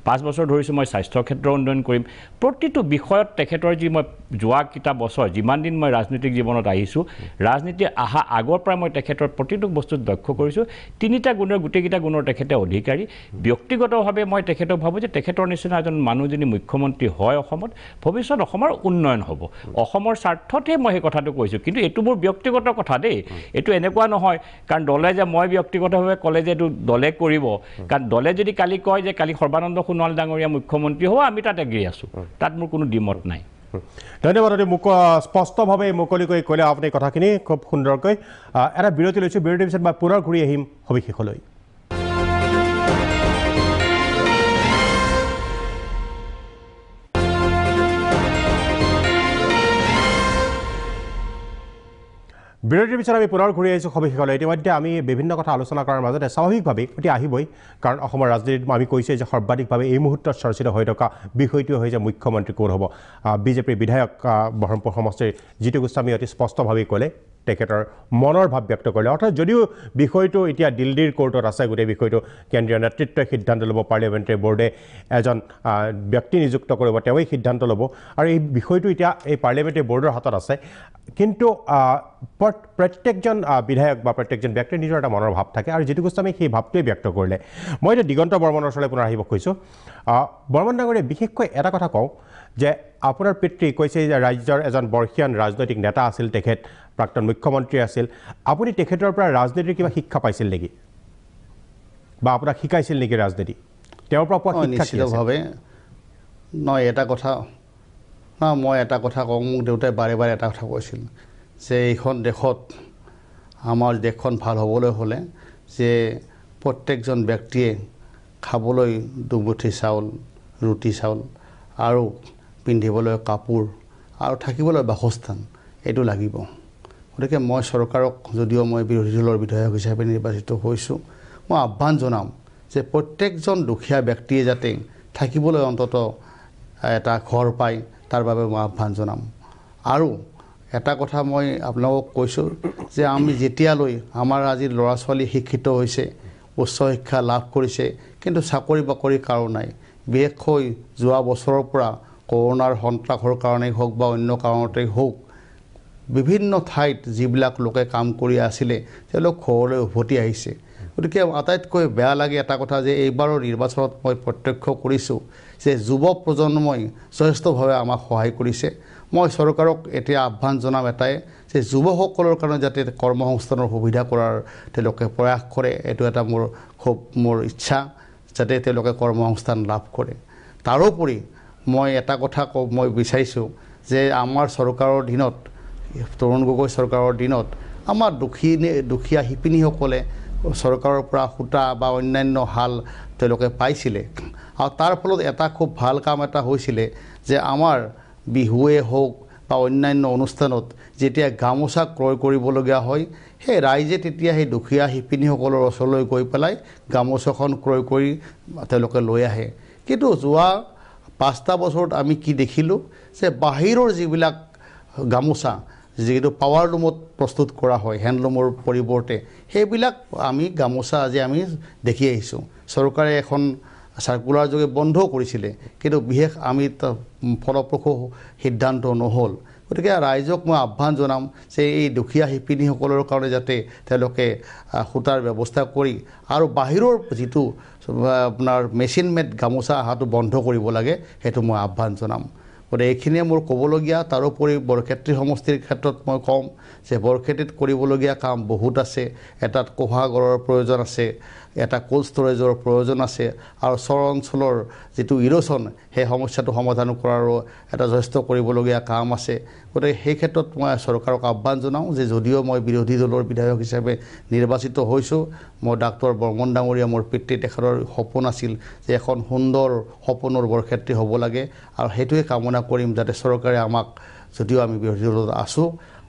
5 বছৰ ধৰিছোঁ মই স্বাস্থ্য ক্ষেত্ৰ উন্নয়ন কৰিম প্ৰতিটো বিষয়ত তেখেতৰ যি মই যোৱা কিটা বছৰ যিমান দিন মই ৰাজনৈতিক জীৱনত আহিছোঁ ৰাজনীতি আহা আগৰ পৰা মই তেখেতৰ প্ৰতিটো বস্তুত লক্ষ্য কৰিছোঁ তিনিটা গুণৰ গোটেইকেইটা গুণৰ তেখেতে অধিকাৰী ব্যক্তিগতভাৱে মই তেখেতক ভাবোঁ যে তেখেতৰ নিচিনা এজন মানুহ যদি মুখ্যমন্ত্ৰী হয় অসমত ভৱিষ্যত অসমৰ উন্নয়ন হ'ব অসমৰ স্বাৰ্থতে মই সেই কথাটো কৈছোঁ কিন্তু এইটো মোৰ ব্যক্তিগত কথা দেই এইটো এনেকুৱা নহয় কাৰণ দলে যে মই ব্যক্তিগতভাৱে ক'লে যে এইটো দলে কৰিব কাৰণ দলে যদি কালি কয় যে কালি সৰ্বানন্দ সোণোৱাল ডাঙৰীয়া মুখ্যমন্ত্ৰী হ'ব আমি তাত এগ্ৰী আছোঁ তাত মোৰ কোনো দ্বিমত নাই ধন্যবাদ স্পষ্টভাৱে মুকলিকৈ ক'লে আপুনি কথাখিনি খুব সুন্দৰকৈ এটা বিৰতি লৈছোঁ বিৰতিৰ পিছত মই পুনৰ ঘূৰি আহিম সবিশেষলৈ বিৰতিৰ পিছত আমি পুনৰ ঘূৰি আহিছোঁ সবিশেষলৈ ইতিমধ্যে আমি বিভিন্ন কথা আলোচনা কৰাৰ মাজতে স্বাভাৱিকভাৱে এতিয়া আহিবই কাৰণ অসমৰ ৰাজনীতিত আমি কৈছোঁ যে সৰ্বাধিকভাৱে এই মুহূৰ্তত চৰ্চিত হৈ থকা বিষয়টোৱে হৈছে মুখ্যমন্ত্ৰী কোন হ'ব বিজেপিৰ বিধায়ক বহৰমপুৰ সমষ্টিৰ জিতু গোস্বামী অতি স্পষ্টভাৱে ক'লে তেখেতৰ মনৰ ভাৱ ব্যক্ত কৰিলে অৰ্থাৎ যদিও বিষয়টো এতিয়া দিল্লীৰ কোৰ্টত আছে গোটেই বিষয়টো কেন্দ্ৰীয় নেতৃত্বই সিদ্ধান্ত ল'ব পাৰ্লিয়ামেণ্টাৰী বৰ্ডে এজন ব্যক্তি নিযুক্ত কৰিব তেওঁই সিদ্ধান্ত ল'ব আৰু এই বিষয়টো এতিয়া এই পাৰ্লিয়ামেণ্টাৰী বৰ্ডৰ হাতত আছে কিন্তু প্ৰত্যেকজন বিধায়ক বা প্ৰত্যেকজন ব্যক্তিৰ নিজৰ এটা মনৰ ভাৱ থাকে আৰু জিতু গোস্বামী সেই ভাৱটোৱে ব্যক্ত কৰিলে মই এতিয়া দিগন্ত বৰ্মনৰ ওচৰলৈ পুনৰ আহিব খুজিছোঁ বৰ্মন ডাঙৰীয়া বিশেষকৈ এটা কথা কওঁ যে আপোনাৰ পিতৃ কৈছে যে ৰাজ্যৰ এজন বৰ্ষীয়ান ৰাজনৈতিক নেতা আছিল, তেখেত প্ৰাক্তন মুখ্যমন্ত্ৰী আছিল। আপুনি তেখেতৰ পৰা ৰাজনীতিৰ কিবা শিক্ষা পাইছিল নেকি, বা আপোনাক শিকাইছিল নেকি ৰাজনীতি? তেওঁৰ পৰা পোৱা শিক্ষা কি আছিল? নিশ্চিতভাৱে নহয়, এটা কথা মই এটা কথা কওঁ, মোক দেউতাই বাৰে বাৰে এটা কথা কৈছিল যে এইখন দেশত, আমাৰ দেশখন ভাল হ'বলৈ হ'লে যে প্ৰত্যেকজন ব্যক্তিয়ে খাবলৈ দুমুঠি চাউল, ৰুটি চাউল আৰু পিন্ধিবলৈ কাপোৰ আৰু থাকিবলৈ বাসস্থান এইটো লাগিব। গতিকে মই চৰকাৰক, যদিও মই বিৰোধী দলৰ বিধায়ক হিচাপে নিৰ্বাচিত হৈছোঁ, মই আহ্বান জনাম যে প্ৰত্যেকজন দুখীয়া ব্যক্তিয়ে যাতে থাকিবলৈ অন্তত এটা ঘৰ পায়, তাৰ বাবে মই আহ্বান জনাম। আৰু এটা কথা মই আপোনালোকক কৈছোঁ যে আমি যেতিয়ালৈ আমাৰ আজি ল'ৰা ছোৱালী শিক্ষিত হৈছে, উচ্চ শিক্ষা লাভ কৰিছে, কিন্তু চাকৰি বাকৰি কাৰো নাই। বিশেষকৈ যোৱা বছৰৰ পৰা কৰোণাৰ সন্ত্ৰাসৰ কাৰণেই হওক বা অন্য কাৰণতেই হওক, বিভিন্ন ঠাইত যিবিলাক লোকে কাম কৰি আছিলে তেওঁলোক ঘৰলৈ উভতি আহিছে। গতিকে আটাইতকৈ বেয়া লাগে এটা কথা যে এইবাৰৰ নিৰ্বাচনত মই প্ৰত্যক্ষ কৰিছোঁ যে যুৱ প্ৰজন্মই যথেষ্টভাৱে আমাক সহায় কৰিছে। মই চৰকাৰক এতিয়া আহ্বান জনাম এটাই যে যুৱকসকলৰ কাৰণে যাতে কৰ্মসংস্থানৰ সুবিধা কৰাৰ তেওঁলোকে প্ৰয়াস কৰে, এইটো এটা মোৰ ইচ্ছা, যাতে তেওঁলোকে কৰ্মসংস্থান লাভ কৰে। তাৰোপৰি মই এটা কথা মই বিচাৰিছোঁ যে আমাৰ চৰকাৰৰ দিনত, তৰুণ গগৈ চৰকাৰৰ দিনত আমাৰ দুখীয়া শিপিনীসকলে চৰকাৰৰ পৰা সূতা বা অন্যান্য শাল তেওঁলোকে পাইছিলে, আৰু তাৰ ফলত এটা খুব ভাল কাম এটা হৈছিলে যে আমাৰ বিহুৱে হওক বা অন্যান্য অনুষ্ঠানত যেতিয়া গামোচা ক্ৰয় কৰিবলগীয়া হয়, সেই ৰাইজে তেতিয়া সেই দুখীয়া শিপিনীসকলৰ ওচৰলৈ গৈ পেলাই গামোচাখন ক্ৰয় কৰি তেওঁলোকে লৈ আহে। কিন্তু যোৱা 5টা বছৰত আমি কি দেখিলোঁ যে বাহিৰৰ যিবিলাক গামোচা, যিটো পাৱাৰ লুমত প্ৰস্তুত কৰা হয় হেণ্ডলুমৰ পৰিৱৰ্তে, সেইবিলাক আমি গামোচা আজি আমি দেখি আহিছোঁ। চৰকাৰে এখন চাৰ্কুলাৰ যোগে বন্ধও কৰিছিলে, কিন্তু বিশেষ আমি ফলপ্ৰসূ সিদ্ধান্ত নহ'ল। গতিকে ৰাইজক মই আহ্বান জনাম যে এই দুখীয়া শিপিনীসকলৰ কাৰণে যাতে তেওঁলোকে সূতাৰ ব্যৱস্থা কৰি আৰু বাহিৰৰ যিটো আপোনাৰ মেচিন মেড গামোচা অহাটো বন্ধ কৰিব লাগে, সেইটো মই আহ্বান জনাম। গতিকে এইখিনিয়ে মোৰ ক'বলগীয়া। তাৰোপৰি বৰক্ষেত্ৰী সমষ্টিৰ ক্ষেত্ৰত মই ক'ম যে বৰক্ষেত্ৰীত কৰিবলগীয়া কাম বহুত আছে। এটাত কোষাগাৰৰ প্ৰয়োজন আছে, এটা কোল্ড ষ্ট'ৰেজৰ প্ৰয়োজন আছে, আৰু চৰ অঞ্চলৰ যিটো ইৰ'চন সেই সমস্যাটো সমাধান কৰাৰো এটা যথেষ্ট কৰিবলগীয়া কাম আছে। গতিকে সেই ক্ষেত্ৰত মই চৰকাৰক আহ্বান জনাওঁ যে যদিও মই বিৰোধী দলৰ বিধায়ক হিচাপে নিৰ্বাচিত হৈছোঁ, মই ডাক্তৰ বৰ্মন ডাঙৰীয়া মোৰ পিতৃ, তেখেতৰ সপোন আছিল যে এখন সুন্দৰ সপোনৰ বৰক্ষেত্ৰী হ'ব লাগে, আৰু সেইটোৱে কামনা কৰিম যাতে চৰকাৰে আমাক, যদিও আমি বিৰোধী দলত আছোঁ,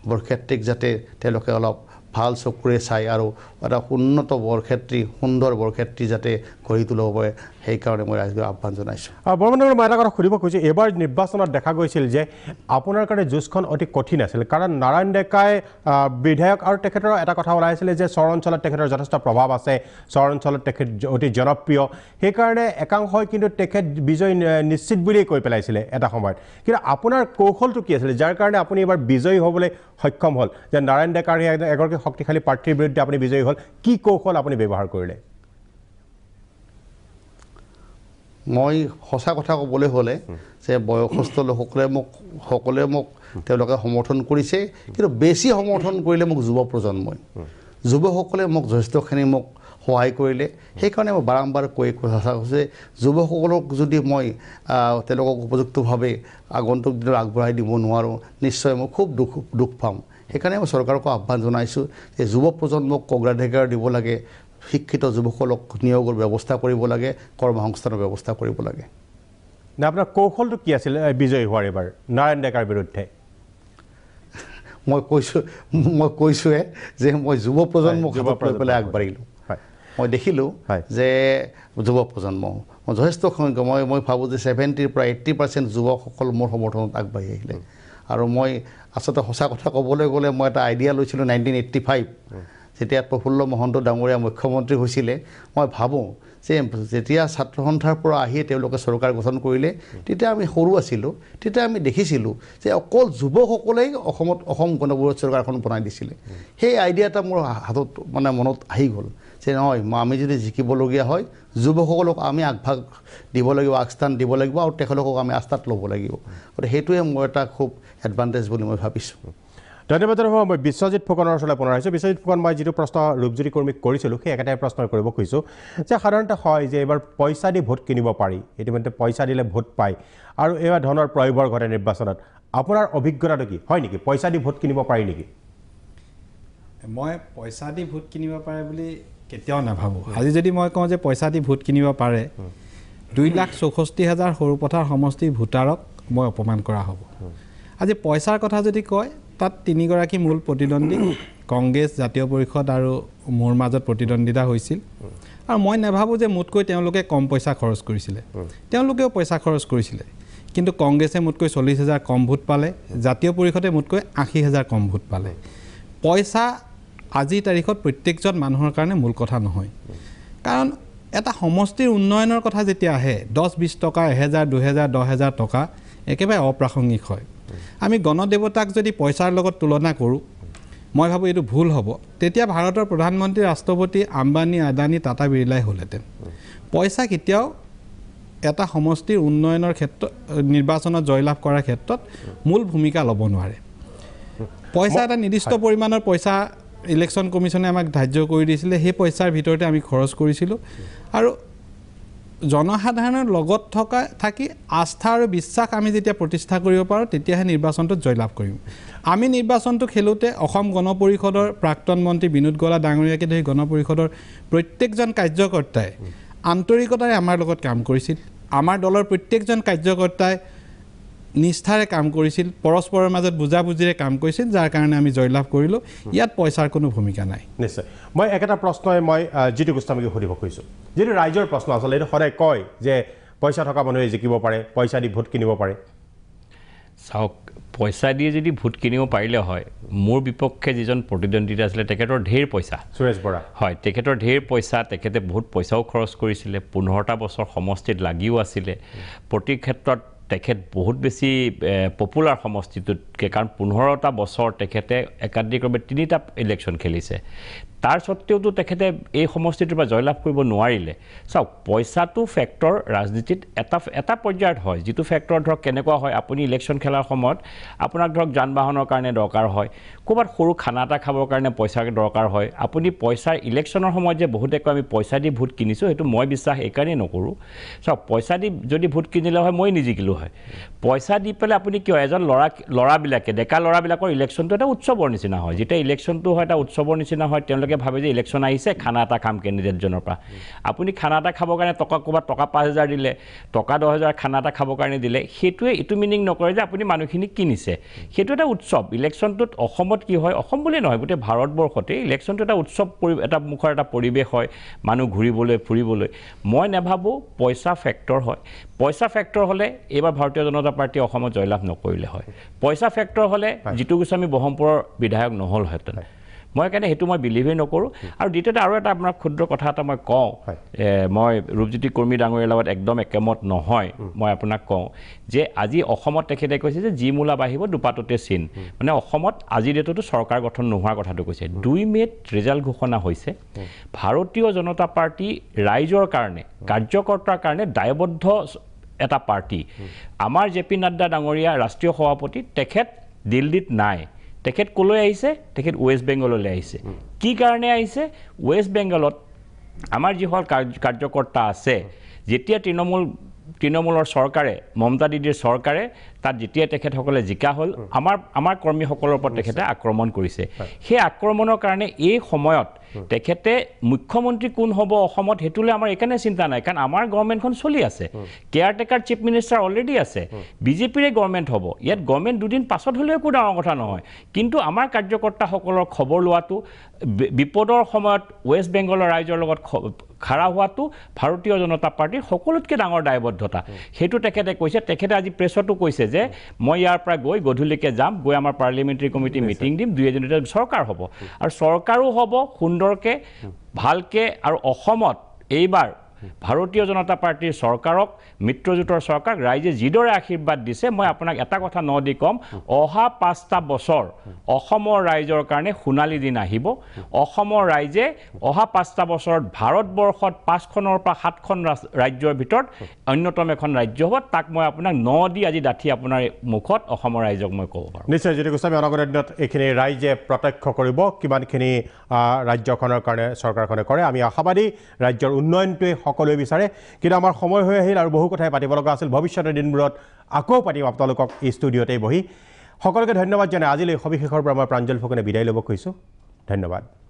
বৰক্ষেত্ৰীক যাতে তেওঁলোকে অলপ ভাল চকুৰে চাই আৰু এটা উন্নত বৰক্ষেত্ৰী, সুন্দৰ বৰক্ষেত্ৰী যাতে গঢ়ি তুলিব পাৰে, সেইকাৰণে মই ৰাইজক আহ্বান জনাইছোঁ। বৰ্মন ডাঙৰীয়া, মই এটা কথা সুধিব খুজিছোঁ, এইবাৰ নিৰ্বাচনত দেখা গৈছিল যে আপোনাৰ কাৰণে যুঁজখন অতি কঠিন আছিল, কাৰণ নাৰায়ণ ডেকাই বিধায়ক, আৰু তেখেতৰ এটা কথা ওলাইছিলে যে চৰ অঞ্চলত তেখেতৰ যথেষ্ট প্ৰভাৱ আছে, চৰ অঞ্চলত তেখেত অতি জনপ্ৰিয়, সেইকাৰণে একাংশই কিন্তু তেখেত বিজয় নিশ্চিত বুলিয়েই কৈ পেলাইছিলে এটা সময়ত। কিন্তু আপোনাৰ কৌশলটো কি আছিলে যাৰ কাৰণে আপুনি এইবাৰ বিজয়ী হ'বলৈ সক্ষম হ'ল, যে নাৰায়ণ ডেকাৰ এগৰাকী শক্তিশালী প্ৰাৰ্থীৰ বিৰুদ্ধে আপুনি বিজয়ী হ'ল? কি কৌশল আপুনি ব্যৱহাৰ কৰিলে? মই সঁচা কথা ক'বলৈ হ'লে যে বয়সস্থ লোকসকলে মোক তেওঁলোকে সমৰ্থন কৰিছে, কিন্তু বেছি সমৰ্থন কৰিলে মোক যুৱ প্ৰজন্মই, যুৱকসকলে মোক যথেষ্টখিনি মোক সহায় কৰিলে। সেইকাৰণে মই বাৰম্বাৰ কৈ কৈছোঁ যে যুৱকসকলক যদি মই তেওঁলোকক উপযুক্তভাৱে আগন্তুক দিনত আগবঢ়াই দিব নোৱাৰোঁ, নিশ্চয় মই খুব দুখ পাম। সেইকাৰণে মই চৰকাৰকো আহ্বান জনাইছোঁ যে যুৱ প্ৰজন্মক অগ্ৰাধিকাৰ দিব লাগে, শিক্ষিত যুৱকসকলক নিয়োগৰ ব্যৱস্থা কৰিব লাগে, কৰ্মসংস্থানৰ ব্যৱস্থা কৰিব লাগে। নে আপোনাৰ কৌশলটো কি আছিল বিজয়ী হোৱাৰ এইবাৰ নাৰায়ণ ডেকাৰ বিৰুদ্ধে? মই কৈছোঁহে যে মই যুৱ প্ৰজন্মক লৈ পেলাই আগবাঢ়িলোঁ। মই দেখিলোঁ যে যুৱ প্ৰজন্ম মই যথেষ্ট সংখ্যক, মই ভাবোঁ যে 70% পৰা 80% যুৱকসকল মোৰ সমৰ্থনত আগবাঢ়ি আহিলে। আৰু মই আচলতে সঁচা কথা ক'বলৈ গ'লে মই এটা আইডিয়া লৈছিলোঁ 1985, যেতিয়া প্ৰফুল্ল মহন্ত ডাঙৰীয়া মুখ্যমন্ত্ৰী হৈছিলে। মই ভাবোঁ যে যেতিয়া ছাত্ৰ সন্থাৰ পৰা আহিয়ে তেওঁলোকে চৰকাৰ গঠন কৰিলে, তেতিয়া আমি সৰু আছিলোঁ, তেতিয়া আমি দেখিছিলোঁ যে অকল যুৱকসকলেই অসম গণ পৰিষদ চৰকাৰখন বনাই দিছিলে। সেই আইডিয়া এটা মোৰ হাতত মনত আহি গ'ল যে নহয় আমি যদি জিকিবলগীয়া হয় যুৱকসকলক আমি আগভাগ দিব লাগিব, আগস্থান দিব লাগিব আৰু তেখেতলোকক আমি আস্থাত ল'ব লাগিব। গতিকে সেইটোৱে মই এটা খুব এডভান্টেজ বুলি মই ভাবিছোঁ। ধন্যবাদ জনাব। মই বিশ্বজিৎ ফুকনৰ ওচৰলৈ পুনৰ আহিছোঁ। বিশ্বজিৎ ফুকন, মই যিটো প্ৰশ্ন ৰূপজ্যোতি কৰ্মীক কৰিছিলোঁ সেই একেটাই প্ৰশ্ন কৰিব খুজিছোঁ যে সাধাৰণতে হয় যে এইবাৰ পইচা দি ভোট কিনিব পাৰি, ইতিমধ্যে পইচা দিলে ভোট পায় আৰু এইবাৰ ধৰণৰ প্ৰয়োভৰ ঘটে নিৰ্বাচনত। আপোনাৰ অভিজ্ঞতাটো কি, হয় নেকি পইচা দি ভোট কিনিব পাৰি নেকি? মই পইচা দি ভোট কিনিব পাৰে বুলি কেতিয়াও নাভাবোঁ। আজি যদি মই কওঁ যে পইচা দি ভোট কিনিব পাৰে, 2,64,000 সৰুপথাৰ সমষ্টিৰ ভোটাৰক মই অপমান কৰা হ'ব। আজি পইচাৰ কথা যদি কয়, তাত 3গৰাকী মূল প্ৰতিদ্বন্দ্বী কংগ্ৰেছ, জাতীয় পৰিষদ আৰু মোৰ মাজত প্ৰতিদ্বন্দ্বিতা হৈছিল আৰু মই নাভাবোঁ যে মোতকৈ তেওঁলোকে কম পইচা খৰচ কৰিছিলে। তেওঁলোকেও পইচা খৰচ কৰিছিলে, কিন্তু কংগ্ৰেছে মোতকৈ 40,000 কম ভোট পালে, জাতীয় পৰিষদে মোতকৈ 80,000 কম ভোট পালে। পইচা আজিৰ তাৰিখত প্ৰত্যেকজন মানুহৰ কাৰণে মূল কথা নহয়, কাৰণ এটা সমষ্টিৰ উন্নয়নৰ কথা যেতিয়া আহে 10-20 টকা, 1,000, 2,000, 10,000 টকা একেবাৰে অপ্ৰাসংগিক হয়। আমি গণদেৱতাক যদি পইচাৰ লগত তুলনা কৰোঁ, মই ভাবোঁ এইটো ভুল হ'ব। তেতিয়া ভাৰতৰ প্ৰধানমন্ত্ৰী, ৰাষ্ট্ৰপতি আম্বানী, আদানী, টাটা, বিৰলাই হ'লহেঁতেন। পইচা কেতিয়াও এটা সমষ্টিৰ উন্নয়নৰ ক্ষেত্ৰত, নিৰ্বাচনত জয়লাভ কৰাৰ ক্ষেত্ৰত মূল ভূমিকা ল'ব নোৱাৰে। পইচা এটা নিৰ্দিষ্ট পৰিমাণৰ পইচা ইলেকশ্যন কমিশ্যনে আমাক ধাৰ্য কৰি দিছিলে, সেই পইচাৰ ভিতৰতে আমি খৰচ কৰিছিলোঁ আৰু জনসাধাৰণৰ লগত থাকি আস্থা আৰু বিশ্বাস আমি যেতিয়া প্ৰতিষ্ঠা কৰিব পাৰোঁ, তেতিয়াহে নিৰ্বাচনটোত জয়লাভ কৰিম। আমি নিৰ্বাচনটো খেলোঁতে অসম গণ পৰিষদৰ প্ৰাক্তন মন্ত্ৰী বিনোদ গোৱালা ডাঙৰীয়াকে ধৰি গণ পৰিষদৰ প্ৰত্যেকজন কাৰ্যকৰ্তাই আন্তৰিকতাৰে আমাৰ লগত কাম কৰিছিল। আমাৰ দলৰ প্ৰত্যেকজন কাৰ্যকৰ্তাই নিষ্ঠাৰে কাম কৰিছিল, পৰস্পৰৰ মাজত বুজাবুজিৰে কাম কৰিছিল, যাৰ কাৰণে আমি জয়লাভ কৰিলোঁ। ইয়াত পইচাৰ কোনো ভূমিকা নাই। নিশ্চয়। মই একেটা প্ৰশ্নই মই জিতু গোস্বামীকে সুধিব খুজিছোঁ, যিটো ৰাইজৰ প্ৰশ্ন আচলতে এইটো সদায় কয় যে পইচা থকা মানুহে জিকিব পাৰে, পইচা দি ভোট কিনিব পাৰে। চাওক, পইচা দিয়ে যদি ভোট কিনিব পাৰিলে হয়, মোৰ বিপক্ষে যিজন প্ৰতিদ্বন্দ্বিতা আছিলে তেখেতৰ ঢেৰ পইচা, সুৰেশ বৰা, হয়, তেখেতৰ ঢেৰ পইচা, তেখেতে বহুত পইচাও খৰচ কৰিছিলে, 15টা বছৰ সমষ্টিত লাগিও আছিলে। প্ৰতি ক্ষেত্ৰত তেখেত বহুত বেছি পপুলাৰ সমষ্টিটোতকৈ, কাৰণ 15টা বছৰ তেখেতে একাধিক্ৰমে 3টা ইলেকশ্যন খেলিছে। তাৰ স্বত্তেওতো তেখেতে এই সমষ্টিটোৰ পৰা জয়লাভ কৰিব নোৱাৰিলে। চাওক, পইচাটো ফেক্টৰ ৰাজনীতিত এটা পৰ্যায়ত হয়, যিটো ফেক্টৰ ধৰক কেনেকুৱা হয়, আপুনি ইলেকশ্যন খেলাৰ সময়ত আপোনাক ধৰক যান বাহনৰ কাৰণে দৰকাৰ হয়, ক'ৰবাত সৰু খানা এটা খাবৰ কাৰণে পইচা দৰকাৰ হয়। আপুনি পইচাৰ ইলেকশ্যনৰ সময়ত যে বহুতে কয় আমি পইচা দি ভোট কিনিছোঁ, সেইটো মই বিশ্বাস এইকাৰণেই নকৰোঁ। চাওক, পইচা দি যদি ভোট কিনিলে হয় মই নিজিকিলোঁ হয়। পইচা দি পেলাই আপুনি কিয়, এজন ল'ৰাবিলাকে, ডেকা ল'ৰাবিলাকৰ ইলেকশ্যনটো এটা উৎসৱৰ নিচিনা হয়। যেতিয়া ইলেকশ্যনটো হয় এটা উৎসৱৰ নিচিনা হয়, তেওঁলোকে ভাবে যে ইলেকশ্যন আহিছে, খানা এটা খাম কেণ্ডিডেটজনৰ পৰা। আপুনি খানা এটা খাবৰ কাৰণে ক'ৰবাত টকা 5,000 দিলে, টকা 10,000 খানা এটা খাবৰ কাৰণে দিলে, সেইটোৱে এইটো মিনিং নকৰে যে আপুনি মানুহখিনিক কিনিছে। সেইটো এটা উৎসৱ। ইলেকশ্যনটোত অসমত কি হয়, অসম বুলিয়ে নহয় গোটেই ভাৰতবৰ্ষতে ইলেকশ্যনটো এটা উৎসৱ, এটা মুখৰ এটা পৰিৱেশ হয়, মানুহ ঘূৰিবলৈ ফুৰিবলৈ। মই নাভাবোঁ পইচা ফেক্টৰ হয়। পইচা ফেক্টৰ হ'লে এইবাৰ ভাৰতীয় জনতা পাৰ্টীয়ে অসমত জয়লাভ নকৰিলে হয়। পইচা ফেক্টৰ হ'লে জিতু গোস্বামী ব্ৰহ্মপুৰৰ বিধায়ক নহ'লহেঁতেন। মই সেইকাৰণে সেইটো মই বিলিভেই নকৰোঁ। আৰু দ্বিতীয়তে আৰু এটা আপোনাৰ ক্ষুদ্ৰ কথা এটা মই কওঁ, মই ৰূপজ্যোতি কৰ্মী ডাঙৰীয়াৰ লগত একদম একেমত নহয়। মই আপোনাক কওঁ যে আজি অসমত তেখেতে কৈছে যে যি মূলা বাঢ়িব দুপাততে চিন, মানে অসমত আজিৰ ডেটতো চৰকাৰ গঠন নোহোৱাৰ কথাটো কৈছে। 2 মে'ত ৰিজাল্ট ঘোষণা হৈছে। ভাৰতীয় জনতা পাৰ্টী ৰাইজৰ কাৰণে, কাৰ্যকৰ্তাৰ কাৰণে দায়বদ্ধ এটা পাৰ্টি। আমাৰ জে পি নাড্ডা ডাঙৰীয়া ৰাষ্ট্ৰীয় সভাপতি, তেখেত দিল্লীত নাই। তেখেত ক'লৈ আহিছে? তেখেত ৱেষ্ট বেংগললৈ আহিছে। কি কাৰণে আহিছে? ৱেষ্ট বেংগলত আমাৰ যিসকল কাৰ্যকৰ্তা আছে, যেতিয়া তৃণমূলৰ চৰকাৰে, মমতা দিদিৰ চৰকাৰে তাত যেতিয়া তেখেতসকলে জিকা হ'ল, আমাৰ কৰ্মীসকলৰ ওপৰত তেখেতে আক্ৰমণ কৰিছে। সেই আক্ৰমণৰ কাৰণে এই সময়ত তেখেতে মুখ্যমন্ত্ৰী কোন হ'ব অসমত, সেইটোলৈ আমাৰ এইকাৰণে চিন্তা নাই, কাৰণ আমাৰ গভৰ্ণমেণ্টখন চলি আছে। কেয়াৰটেকাৰ চিফ মিনিষ্টাৰ অলৰেডি আছে। বিজেপিৰে গভৰ্ণমেণ্ট হ'ব। ইয়াত গভৰ্ণমেণ্ট 2 দিন পাছত হ'লেও একো ডাঙৰ কথা নহয়। কিন্তু আমাৰ কাৰ্যকৰ্তাসকলৰ খবৰ লোৱাটো, বিপদৰ সময়ত ৱেষ্ট বেংগলৰ ৰাইজৰ লগত খাৰা হোৱাটো ভাৰতীয় জনতা পাৰ্টীৰ সকলোতকৈ ডাঙৰ দায়বদ্ধতা। সেইটো তেখেতে কৈছে। তেখেতে আজি প্ৰেছতো কৈছে যে মই ইয়াৰ পৰা গৈ গধূলিকৈ যাম, গৈ আমাৰ পাৰ্লিয়ামেণ্টাৰী কমিটি মিটিং দিম, 2-এজনীতে চৰকাৰ হ'ব। আৰু চৰকাৰো হ'ব সুন্দৰকৈ, ভালকৈ। আৰু অসমত এইবাৰ ভাৰতীয় জনতা পাৰ্টিৰ চৰকাৰক মিত্ৰজোঁটৰ চৰকাৰক ৰাইজে যিদৰে আশীৰ্বাদ দিছে মই আপোনাক এটা কথা ন দি ক'ম অহা 5টা বছৰ অসমৰ ৰাইজৰ কাৰণে সোণালী দিন আহিব অসমৰ ৰাইজে অহা 5টা বছৰত ভাৰতবৰ্ষত 5খনৰ পৰা 7খন ৰাজ্যৰ ভিতৰত অন্যতম এখন ৰাজ্য হ'ব তাক মই আপোনাক ন দি আজি ডাঠি আপোনাৰ মুখত অসমৰ ৰাইজক মই ক'ব পাৰোঁ নিশ্চয় জ্যোতি গোস্বামী অনাগত দিনত এইখিনি ৰাইজে প্ৰত্যক্ষ কৰিব কিমানখিনি ৰাজ্যখনৰ কাৰণে চৰকাৰখনে কৰে আমি আশাবাদী ৰাজ্যৰ উন্নয়নটোৱে সকলোৱে বিচাৰে কিন্তু আমাৰ সময় হৈ আহিল আৰু বহু কথাই পাতিব লগা আছিল ভৱিষ্যতৰ দিনবোৰত আকৌ পাতিম আপোনালোকক এই ষ্টুডিঅ'তেই বহি সকলোকে ধন্যবাদ জনাই আজিলৈ সবিশেষৰ পৰা মই প্ৰাঞ্জল ফুকনে বিদায় ল'ব খুজিছোঁ ধন্যবাদ